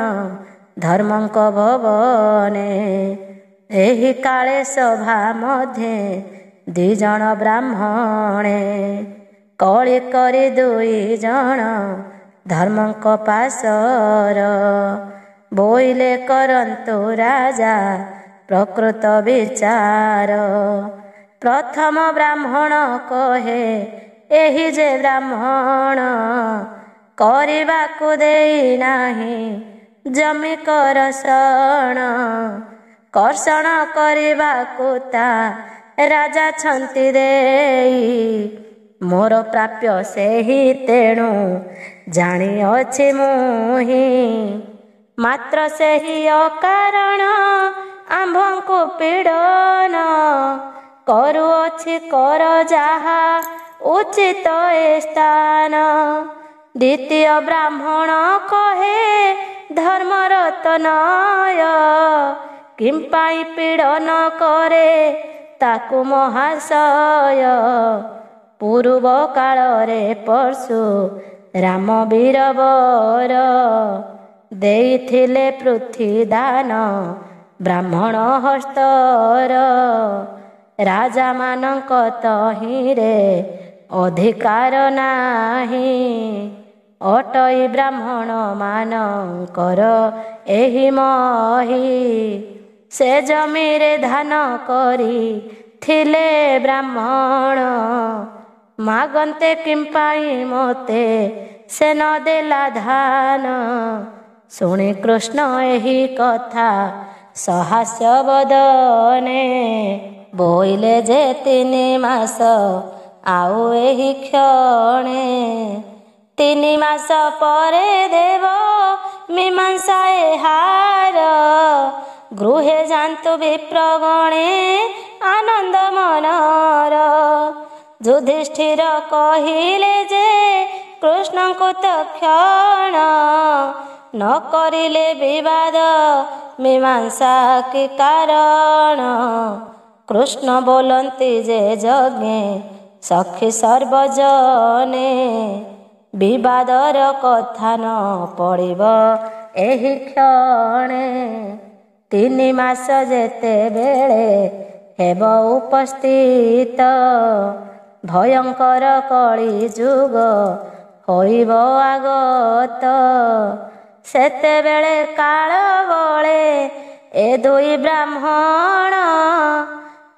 ଧର୍ମଙ୍କ ଭବନେ ଏହି କାଳେ ସଭା ମଧ୍ୟେ ଦି ଜଣ ବ୍ରାହ୍ମଣେ କଳି କରି ଦୁଇ ଜଣ ଧର୍ମଙ୍କ ପାଶର ବୋଇଲେ କରନ୍ତୁ ରାଜା ପ୍ରକୃତ ବିଚାର ପ୍ରଥମ ବ୍ରାହ୍ମଣ କହେ ଏହି ଯେ ବ୍ରାହ୍ମଣ କରିବାକୁ ଦେଇ ନାହିଁ ଜମି କରଷଣ କର୍ଷଣ କରିବାକୁ ତା ରାଜା ଛନ୍ତି ଦେଇ ମୋର ପ୍ରାପ୍ୟ ସେହି ତେଣୁ ଜାଣିଅଛି ମୁହିଁ ମାତ୍ର ସେହି ଅକାରଣ ଆମ୍ଭଙ୍କୁ ପୀଡ଼ନ କରୁଅଛି କର ଯାହା ଉଚିତ ଏ ସ୍ଥାନ ଦ୍ୱିତୀୟ ବ୍ରାହ୍ମଣ କହେ ଧର୍ମରତନୟ କିମ୍ପାଇଁ ପୀଡ଼ନ କରେ ତାକୁ ମହାଶୟ ପୂର୍ବ କାଳରେ ପରଶୁ ରାମ ବୀରବର ଦେଇଥିଲେ ପୃଥ୍ୱୀ ଦାନ ବ୍ରାହ୍ମଣ ହସ୍ତର ରାଜାମାନଙ୍କ ତହିଁରେ ଅଧିକାର ନାହିଁ ଅଟଇ ବ୍ରାହ୍ମଣ ମାନଙ୍କର ଏହି ମହି ସେ ଜମିରେ ଧାନ କରିଥିଲେ ବ୍ରାହ୍ମଣ ମାଗନ୍ତେ କିମ୍ପାଇଁ ମୋତେ ସେ ନ ଦେଲା ଧାନ ଶୁଣି କୃଷ୍ଣ ଏହି କଥା ସହାସ୍ୟ ବଦନେ ବୋଇଲେ ଯେ 3 ମାସ ଆଉ ଏହି କ୍ଷଣେ 3 ମାସ ପରେ ଦେବ ମୀମାଂସା ଏହାର ଗୃହେ ଯାନ୍ତୁ ବିପ୍ରଗଣେ ଆନନ୍ଦ ମନର ଯୁଧିଷ୍ଠିର କହିଲେ ଯେ କୃଷ୍ଣଙ୍କୁ ତକ୍ଷଣ ନ କରିଲେ ବିବାଦ ମୀମାଂସା କି କାରଣ କୃଷ୍ଣ ବୋଲନ୍ତି ଯେ ଯଜ୍ଞେ ସଖୀ ସର୍ବଜନେ ବିବାଦର କଥା ନ ପଡ଼ିବ ଏହି କ୍ଷଣେ 3 ମାସ ଯେତେବେଳେ ହେବ ଉପସ୍ଥିତ ଭୟଙ୍କର କଳି ଯୁଗ ହୋଇବ ଆଗତ ସେତେବେଳେ କାଳ ବଳେ ଏ 2 ବ୍ରାହ୍ମଣ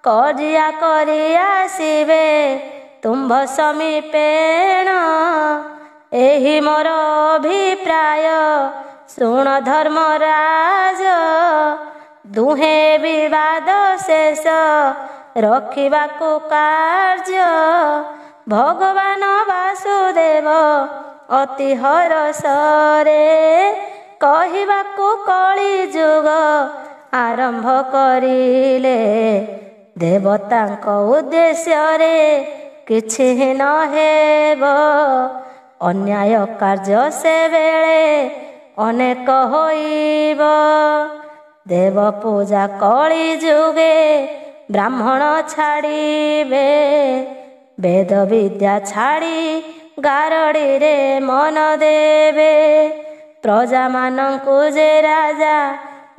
କଜିଆ କରି ଆସିବେ ତୁମ୍ଭ ସମୀପେଣ ଏହି ମୋର ଅଭିପ୍ରାୟ ଶୁଣ ଧର୍ମରାଜ। ଦୁହେଁ ବିବାଦ ଶେଷ ରଖିବାକୁ କାର୍ଯ୍ୟ। ଭଗବାନ ବାସୁଦେବ ଅତି ହରସରେ କହିବାକୁ କଳି ଯୁଗ ଆରମ୍ଭ କରିଲେ। ଦେବତାଙ୍କ ଉଦ୍ଦେଶ୍ୟରେ କିଛି ନ ହେବ। ଅନ୍ୟାୟ କାର୍ଯ୍ୟ ସେବେଳେ ଅନେକ ହୋଇବ। ଦେବ ପୂଜା କଳି ଯୁଗେ ବ୍ରାହ୍ମଣ ଛାଡ଼ିବେ। ବେଦ ବିଦ୍ୟା ଛାଡ଼ି ଗାରଡ଼ିରେ ମନ ଦେବେ। ପ୍ରଜାମାନଙ୍କୁ ଯେ ରାଜା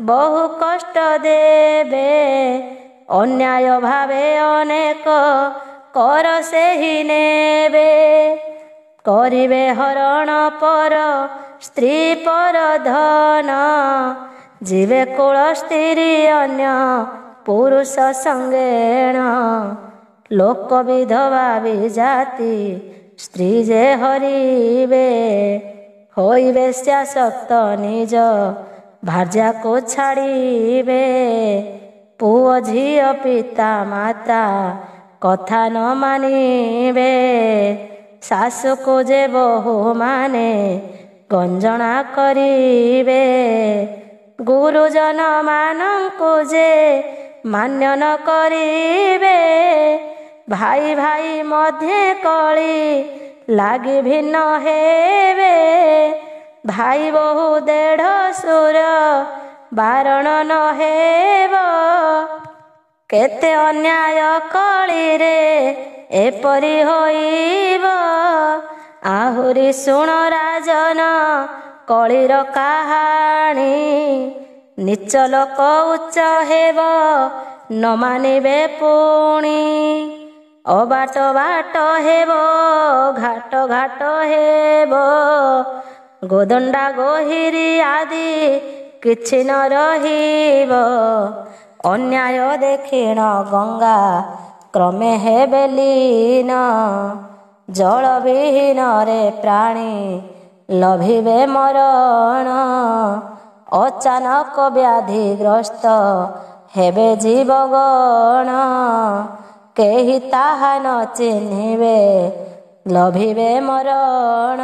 ବହୁ କଷ୍ଟ ଦେବେ। ଅନ୍ୟାୟ ଭାବେ ଅନେକ କର ସେହି ନେବେ। କରିବେ ହରଣ ପର ସ୍ତ୍ରୀ ପର ଧନ। ଯିବେ କୁଳ ସ୍ତ୍ରୀ ଅନ୍ୟ ପୁରୁଷ ସଙ୍ଗେଣ। ଲୋକ ବିଧବା ବିଜାତି ସ୍ତ୍ରୀ ଯେ ହରିବେ। ହୋଇବେ ସ୍ୟାସକ୍ତ ନିଜ ଭାର୍ଯ୍ୟାକୁ ଛାଡ଼ିବେ। ପୁଅ ଝିଅ ପିତା ମାତା କଥା ନ ମାନିବେ। ଶାଶୁକୁ ଯେ ବୋହୂମାନେ ଗଞ୍ଜଣା କରିବେ। ଗୁରୁଜନ ମାନଙ୍କୁ ଯେ ମାନ୍ୟ ନ କରିବେ। ଭାଇ ଭାଇ ମଧ୍ୟେ କଳି ଲାଗି ଭିନ୍ନ ହେବେ। ଭାଇ ବୋହୂ ଦେଢ଼ ସୁର ବାରଣ ନ ହେବ। କେତେ ଅନ୍ୟାୟ କଳିରେ ଏପରି ହୋଇବ। ଆହୁରି ଶୁଣ ରାଜନ କଳିର କାହାଣୀ। ନିଚ ଲୋକ ଉଚ୍ଚ ହେବ ନ ମାନିବେ ପୁଣି। ଅବାଟ ବାଟ ହେବ ଘାଟ ଘାଟ ହେବ। ଗୋଦଣ୍ଡା ଗୋହିରୀ ଆଦି କିଛି ନ ରହିବ। ଅନ୍ୟାୟ ଦେଖିଣ ଗଙ୍ଗା କ୍ରମେ ହେବେ ଲୀନ। ଜଳ ବିହୀନରେ ପ୍ରାଣୀ ଲଭିବେ ମରଣ। ଅଚାନକ ବ୍ୟାଧିଗ୍ରସ୍ତ ହେବେ ଜୀବଗଣ। କେହି ତାହା ନ ଚିହ୍ନିବେ ଲଭିବେ ମରଣ।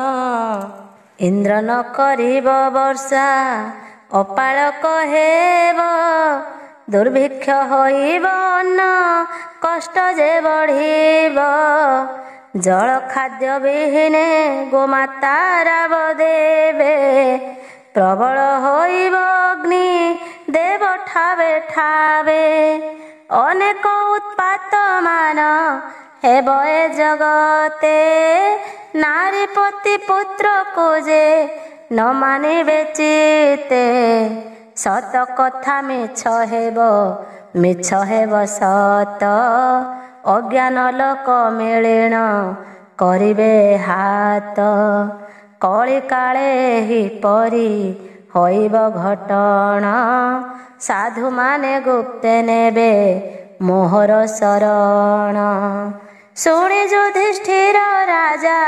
ଇନ୍ଦ୍ର ନ କରିବ ବର୍ଷା ଅପାଳକ ହେବ। ଦୁର୍ଭିକ୍ଷ ହୋଇବ ଅନ୍ନ କଷ୍ଟ ଯେ ବଢ଼ିବ। ଜଳ ଖାଦ୍ୟ ବିହୀନେ ଗୋମାତା ରାବ ଦେବେ। ପ୍ରବଳ ହୋଇବ ଅଗ୍ନି ଦେବ ଠାବେ ଠାବେ। ଅନେକ ଉତ୍ପାତ ମାନ ହେବ ଏ ଜଗତେ। ନାରୀପତି ପୁତ୍ରକୁ ଯେ ନ ମାନିବେ ଚିତେ। ସତ କଥା ମିଛ ହେବ ମିଛ ହେବ ସତ। ଅଜ୍ଞାନ ଲୋକ ମିଳିଣ କରିବେ ହାତ। କଳି କାଳେ ଏହିପରି ହୋଇବ ଘଟଣା। ସାଧୁମାନେ ଗୁପ୍ତେ ନେବେ ମୋହର ଶରଣ। ଶୁଣି ଯୁଧିଷ୍ଠିର ରାଜା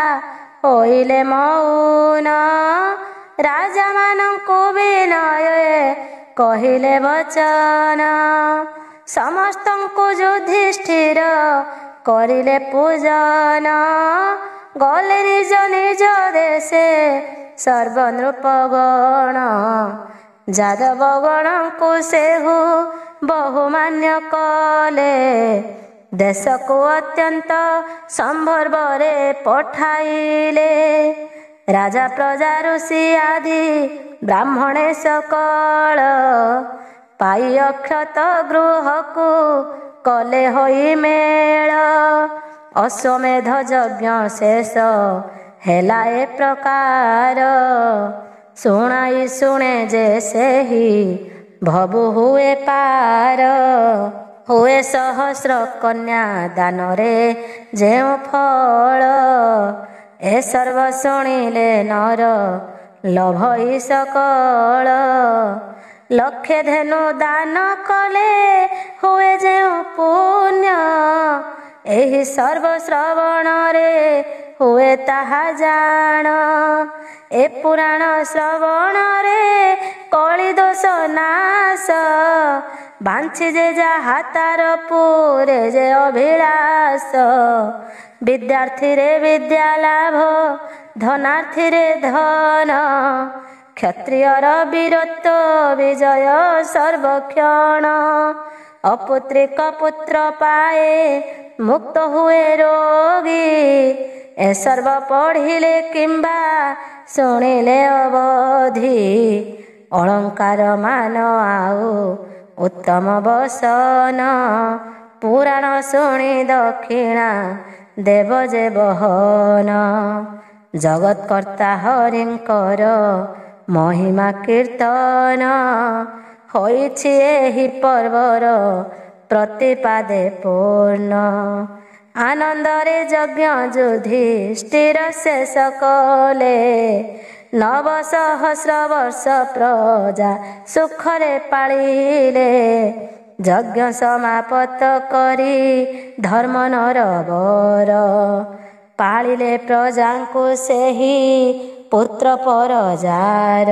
ହୋଇଲେ ମୌନ। ରାଜାମାନଙ୍କୁ ବିନୟ କହିଲେ ବଚନ। ସମସ୍ତଙ୍କୁ ଯୁଧିଷ୍ଠିର କରିଲେ ପୂଜନ। ଗଲେ ନିଜ ନିଜ ଦେଶେ ସର୍ବନୃପଗଣ। ଯାଦବ ଗଣଙ୍କୁ ସେହୁ ବହୁମାନ୍ୟ କଲେ। ଦେଶକୁ ଅତ୍ୟନ୍ତ ସମ୍ଭ୍ରମରେ ପଠାଇଲେ। ରାଜା ପ୍ରଜା ଋଷି ଆଦି ବ୍ରାହ୍ମଣେ ସକଳ। ପାଇ ଅକ୍ଷତ ଗୃହକୁ କଲେ ହୋଇ ମେଳ। ଅଶ୍ୱମେଧ ଯଜ୍ଞ ଶେଷ ହେଲା ଏ ପ୍ରକାର। ଶୁଣାଇ ଶୁଣେ ଯେ ସେହି ଭବୁ ହୁଏ ପାର। ହୁଏ ସହସ୍ର କନ୍ୟା ଦାନରେ ଯେଉଁ ଫଳ। ଏ ସର୍ବ ଶୁଣିଲେ ନର ଲୋଭଇ ସକଳ। ଲକ୍ଷେ ଧେନୁ ଦାନ କଲେ ହୁଏ ଯେଉଁ ପୁଣ୍ୟ। ଏହି ସର୍ବ ଶ୍ରବଣରେ ହୁଏ ତାହା ଜାଣ। ଏ ପୁରାଣ ଶ୍ରବଣରେ କଳି ଦୋଷ ନାଶ, ବାଞ୍ଚି ଯେ ଯାହା ତାର ପୁରେ ଯେ ଅଭିଳାଷ। ବିଦ୍ୟାର୍ଥୀରେ ବିଦ୍ୟା ଲାଭ, ଧନାର୍ଥୀରେ ଧନ, କ୍ଷତ୍ରିୟର ବୀରତ୍ୱ ବିଜୟ ସର୍ବକ୍ଷଣ। ଅପୁତ୍ରିକ ପୁତ୍ର ପାଏ ମୁକ୍ତ ହୁଏ ରୋଗୀ, ଏ ସର୍ବ ପଢ଼ିଲେ କିମ୍ବା ଶୁଣିଲେ ଅବଧି। ଅଳଙ୍କାର ମାନ ଆଉ ଉତ୍ତମ ବସନ, ପୁରାଣ ଶୁଣି ଦକ୍ଷିଣା ଦେବ ଯେ ବହନ। ଜଗତ୍କର୍ତ୍ତା ହରିଙ୍କର ମହିମା କୀର୍ତ୍ତନ, ହୋଇଛି ଏହି ପର୍ବର ପ୍ରତିପାଦେ ପୂର୍ଣ୍ଣ। ଆନନ୍ଦରେ ଯଜ୍ଞ ଯୁଧିଷ୍ଠିର ଶେଷ କଲେ, 9 ସହସ୍ର ବର୍ଷ ପ୍ରଜା ସୁଖରେ ପାଳିଲେ। ଯଜ୍ଞ ସମାପତ କରି ଧର୍ମ ନରବର, ପାଳିଲେ ପ୍ରଜାଙ୍କୁ ସେହି ପୁତ୍ର ପରଜାର।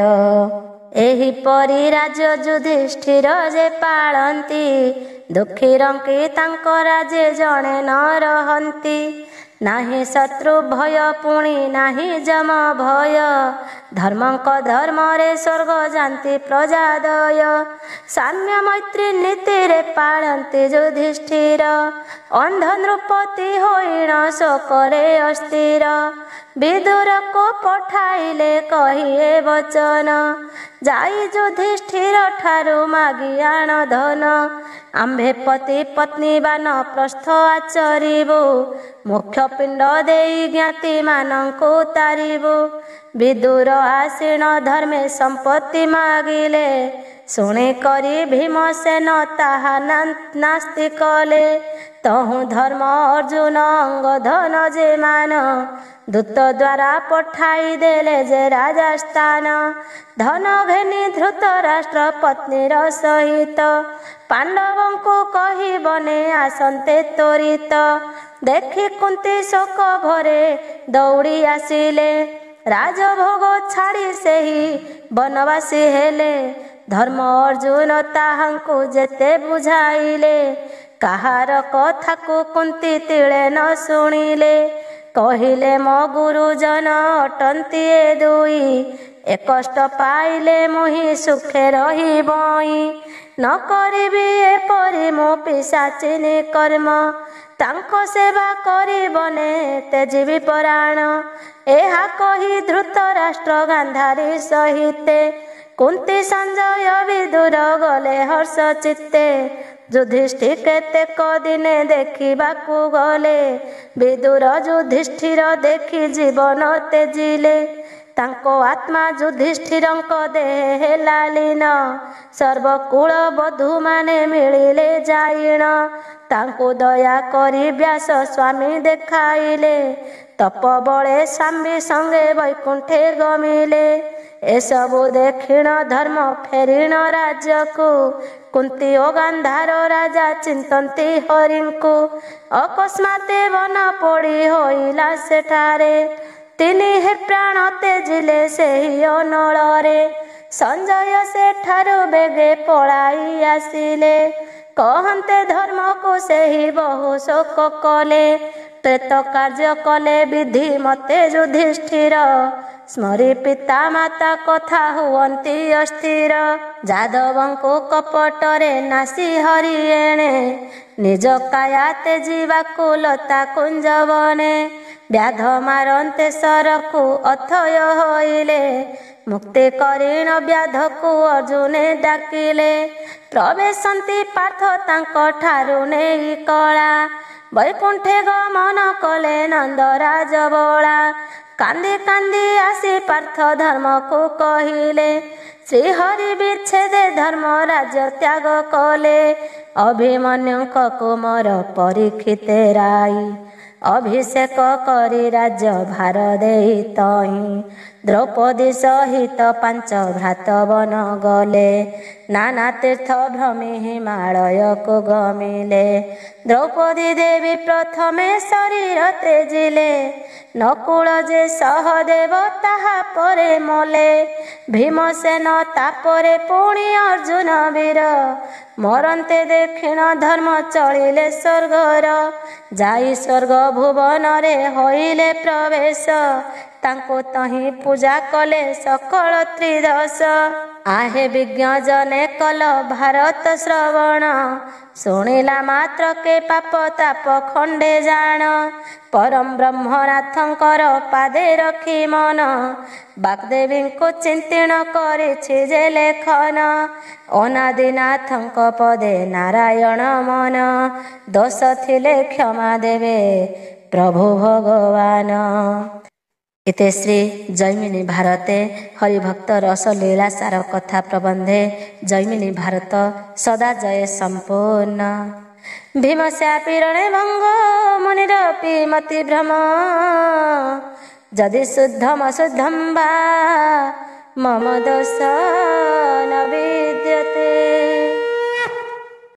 ଏହିପରି ରାଜ୍ୟ ଯୁଧିଷ୍ଠିର ଯେ ପାଳନ୍ତି, ଦୁଃଖୀ ରଙ୍କି ତାଙ୍କ ରାଜ୍ୟ ଜଣେ ନ ରହନ୍ତି। ନାହିଁ ଶତ୍ରୁ ଭୟ ପୁଣି ନାହିଁ ଯମ ଭୟ, ଧର୍ମଙ୍କ ଧର୍ମରେ ସ୍ୱର୍ଗ ଯାନ୍ତି ପ୍ରଜାଦୟ। ସାମ୍ୟ ମୈତ୍ରୀ ନୀତିରେ ପାଳନ୍ତି ଯୁଧିଷ୍ଠିର, ଅନ୍ଧ ନୃପତି ହୋଇଣ ଶୋକରେ ଅସ୍ଥିର। ବିଦୁରକୁ ପଠାଇଲେ କହିଏ ବଚନ, ଯାଇ ଯୁଧିଷ୍ଠିର ଠାରୁ ମାଗି ଆଣ ଧନ। ଆମ୍ଭେ ପତି ପତ୍ନୀ ବାନ ପ୍ରସ୍ଥ ଆଚରିବୁ, ମୁଖ୍ୟ ପିଣ୍ଡ ଦେଇ ଜ୍ଞାତି ମାନଙ୍କୁ ତାରିବୁ। ବିଦୁର ଆସୀନ ଧର୍ମେ ସମ୍ପତ୍ତି ମାଗିଲେ, ଶୁଣି କରି ଭୀମସେନ ତାହା ନାସ୍ତି କଲେ। ତହୁଁ ଧର୍ମ ଅର୍ଜୁନ ଅଙ୍ଗ ଧନ ଯେ ମାନ, ଦୂତ ଦ୍ୱାରା ପଠାଇ ଦେଲେ ଯେ ରାଜସ୍ଥାନ। ଧନ ଘେନି ଧୃତରାଷ୍ଟ୍ର ପତ୍ନୀର ସହିତ, ପାଣ୍ଡବଙ୍କୁ କହି ବନେ ଆସନ୍ତେ ତ୍ୱରିତ। ଦେଖି କୁନ୍ତି ଶୋକ ଭରେ ଦୌଡ଼ି ଆସିଲେ, ରାଜଭୋଗ ଛାଡ଼ି ସେହି ବନବାସୀ ହେଲେ। ଧର୍ମ ଅର୍ଜୁନ ତାହାଙ୍କୁ ଯେତେ ବୁଝାଇଲେ, କାହାର କଥାକୁ କୁନ୍ତି ତିଳେ ନ ଶୁଣିଲେ। କହିଲେ ମୋ ଗୁରୁଜନ ଅଟନ୍ତି ଏ ଦୁଇ, ଏ କଷ୍ଟ ପାଇଲେ ମୁହିଁ ସୁଖେ ରହିବଇଁ। ନ କରିବି ଏପରି ମୁଁ ପିଶାଚିନୀ କର୍ମ, ତାଙ୍କ ସେବା କରିବନେ ତେଜିବି ପରାଣ। ଏହା କହି ଧୃତରାଷ୍ଟ୍ର ଗାନ୍ଧାରୀ ସହିତେ, କୁନ୍ତି ସଞ୍ଜୟ ବିଦୁର ଗଲେ ହର୍ଷ ଚିତ୍ତେ। ଯୁଧିଷ୍ଠି କେତେକ ଦିନେ ଦେଖିବାକୁ ଗଲେ, ବିଦୁର ଯୁଧିଷ୍ଠିର ଦେଖି ଜୀବନ ତେଜିଲେ। ତାଙ୍କ ଆତ୍ମା ଯୁଧିଷ୍ଠିରଙ୍କ ଦେହେ ହେଲା ଲୀନ, ସର୍ବକୁଳ ବଧୂମାନେ ମିଳିଲେ ଯାଇଣ। ତାଙ୍କୁ ଦୟା କରି ବ୍ୟାସ ସ୍ୱାମୀ ଦେଖାଇଲେ, ତପବଳେ ସ୍ୱାମୀ ସଙ୍ଗେ ବୈକୁଣ୍ଠେ ଗମିଲେ। ଏସବୁ ଦେଖିଣ ଧର୍ମ ଫେରିଣ ରାଜ୍ୟକୁ, କୁନ୍ତି ଓ ଗାନ୍ଧାର ରାଜା ଚିନ୍ତନ୍ତି ହରିଙ୍କୁ। ଅକସ୍ମାତେ ବନ ପୋଡ଼ି ହୋଇଲା ସେଠାରେ, ତିନି ହେ ପ୍ରାଣ ତେଜିଲେ ସେହି ଅନଳରେ। ସଞ୍ଜୟ ସେଠାରୁ ବେଗେ ପଳାଇ ଆସିଲେ, କହନ୍ତେ ଧର୍ମକୁ ସେହି ବହୁ ଶୋକ କଲେ। ପ୍ରେତ କାର୍ଯ୍ୟ କଲେ ବିଧି ମତେ ଯୁଧିଷ୍ଠିର, ସ୍ମରି ପିତା ମାତା କଥା ହୁଅନ୍ତି ଅସ୍ଥିର। ଯାଦବଙ୍କୁ କପଟରେ ନାସି ହରି ଏଣେ, ନିଜ କାୟା ତେଜିବାକୁ ଲତା କୁଞ୍ଜବନେ। ବ୍ୟାଧ ମାରନ୍ତେ ଶରକୁ ଅଥୟ ହୋଇଲେ, ମୁକ୍ତି କରିଣ ବ୍ୟାଧକୁ ଅର୍ଜୁନେ ଡାକିଲେ। ପ୍ରବେଶନ୍ତି ପାର୍ଥ ତାଙ୍କ ଠାରୁ ନେଇ କଳା, ବୈକୁଣ୍ଠେ ଗମନ କଲେ ନନ୍ଦରାଜ ବଳା। କାନ୍ଦି କାନ୍ଦି ଆସି ପାର୍ଥ ଧର୍ମକୁ କହିଲେ, ଶ୍ରୀହରି ବିଚ୍ଛେଦେ ଧର୍ମ ରାଜ୍ୟ ତ୍ୟାଗ କଲେ। ଅଭିମନ୍ୟୁଙ୍କ କୁମର ପରୀକ୍ଷିତେ ରାଇ, ଅଭିଷେକ କରି ରାଜ୍ୟ ଭାର ଦେଇ ତହିଁ। द्रौपदी सहित पांच भ्रात वन गले नाना तीर्थ भ्रमी हिमालय को गमिले द्रौपदी देवी प्रथमे शरीर तेजिले नकुल जे सहदेव ताहा परे मले भीमसेन तापरे पुणी अर्जुन वीर मरन्ते दक्षिण धर्म चलिले स्वर्गर जाई स्वर्ग भुवन रे होइले प्रवेश तांको तही पूजा कले सकल त्रिदश आहे विज्ञ जने कल भारत श्रवण शुणिला मात्र के पाप ताप खंडे जान परम ब्रह्मनाथंकर पादे रखी मन बागदेवी को चिंतन करिछि जे लेखन अनादिनाथंक पदे नारायण मन दोष थिले क्षमा देवे प्रभु भगवान। इते श्री जैमिनी भारते हरिभक्त रसलीला सार कथा प्रबंधे जैमिनी भारत सदा जय संपूर्ण। भीमस्यापीरणे भंग मुनिरपि मति भ्रम जदि शुद्धम अशुद्धम वा मम दोष न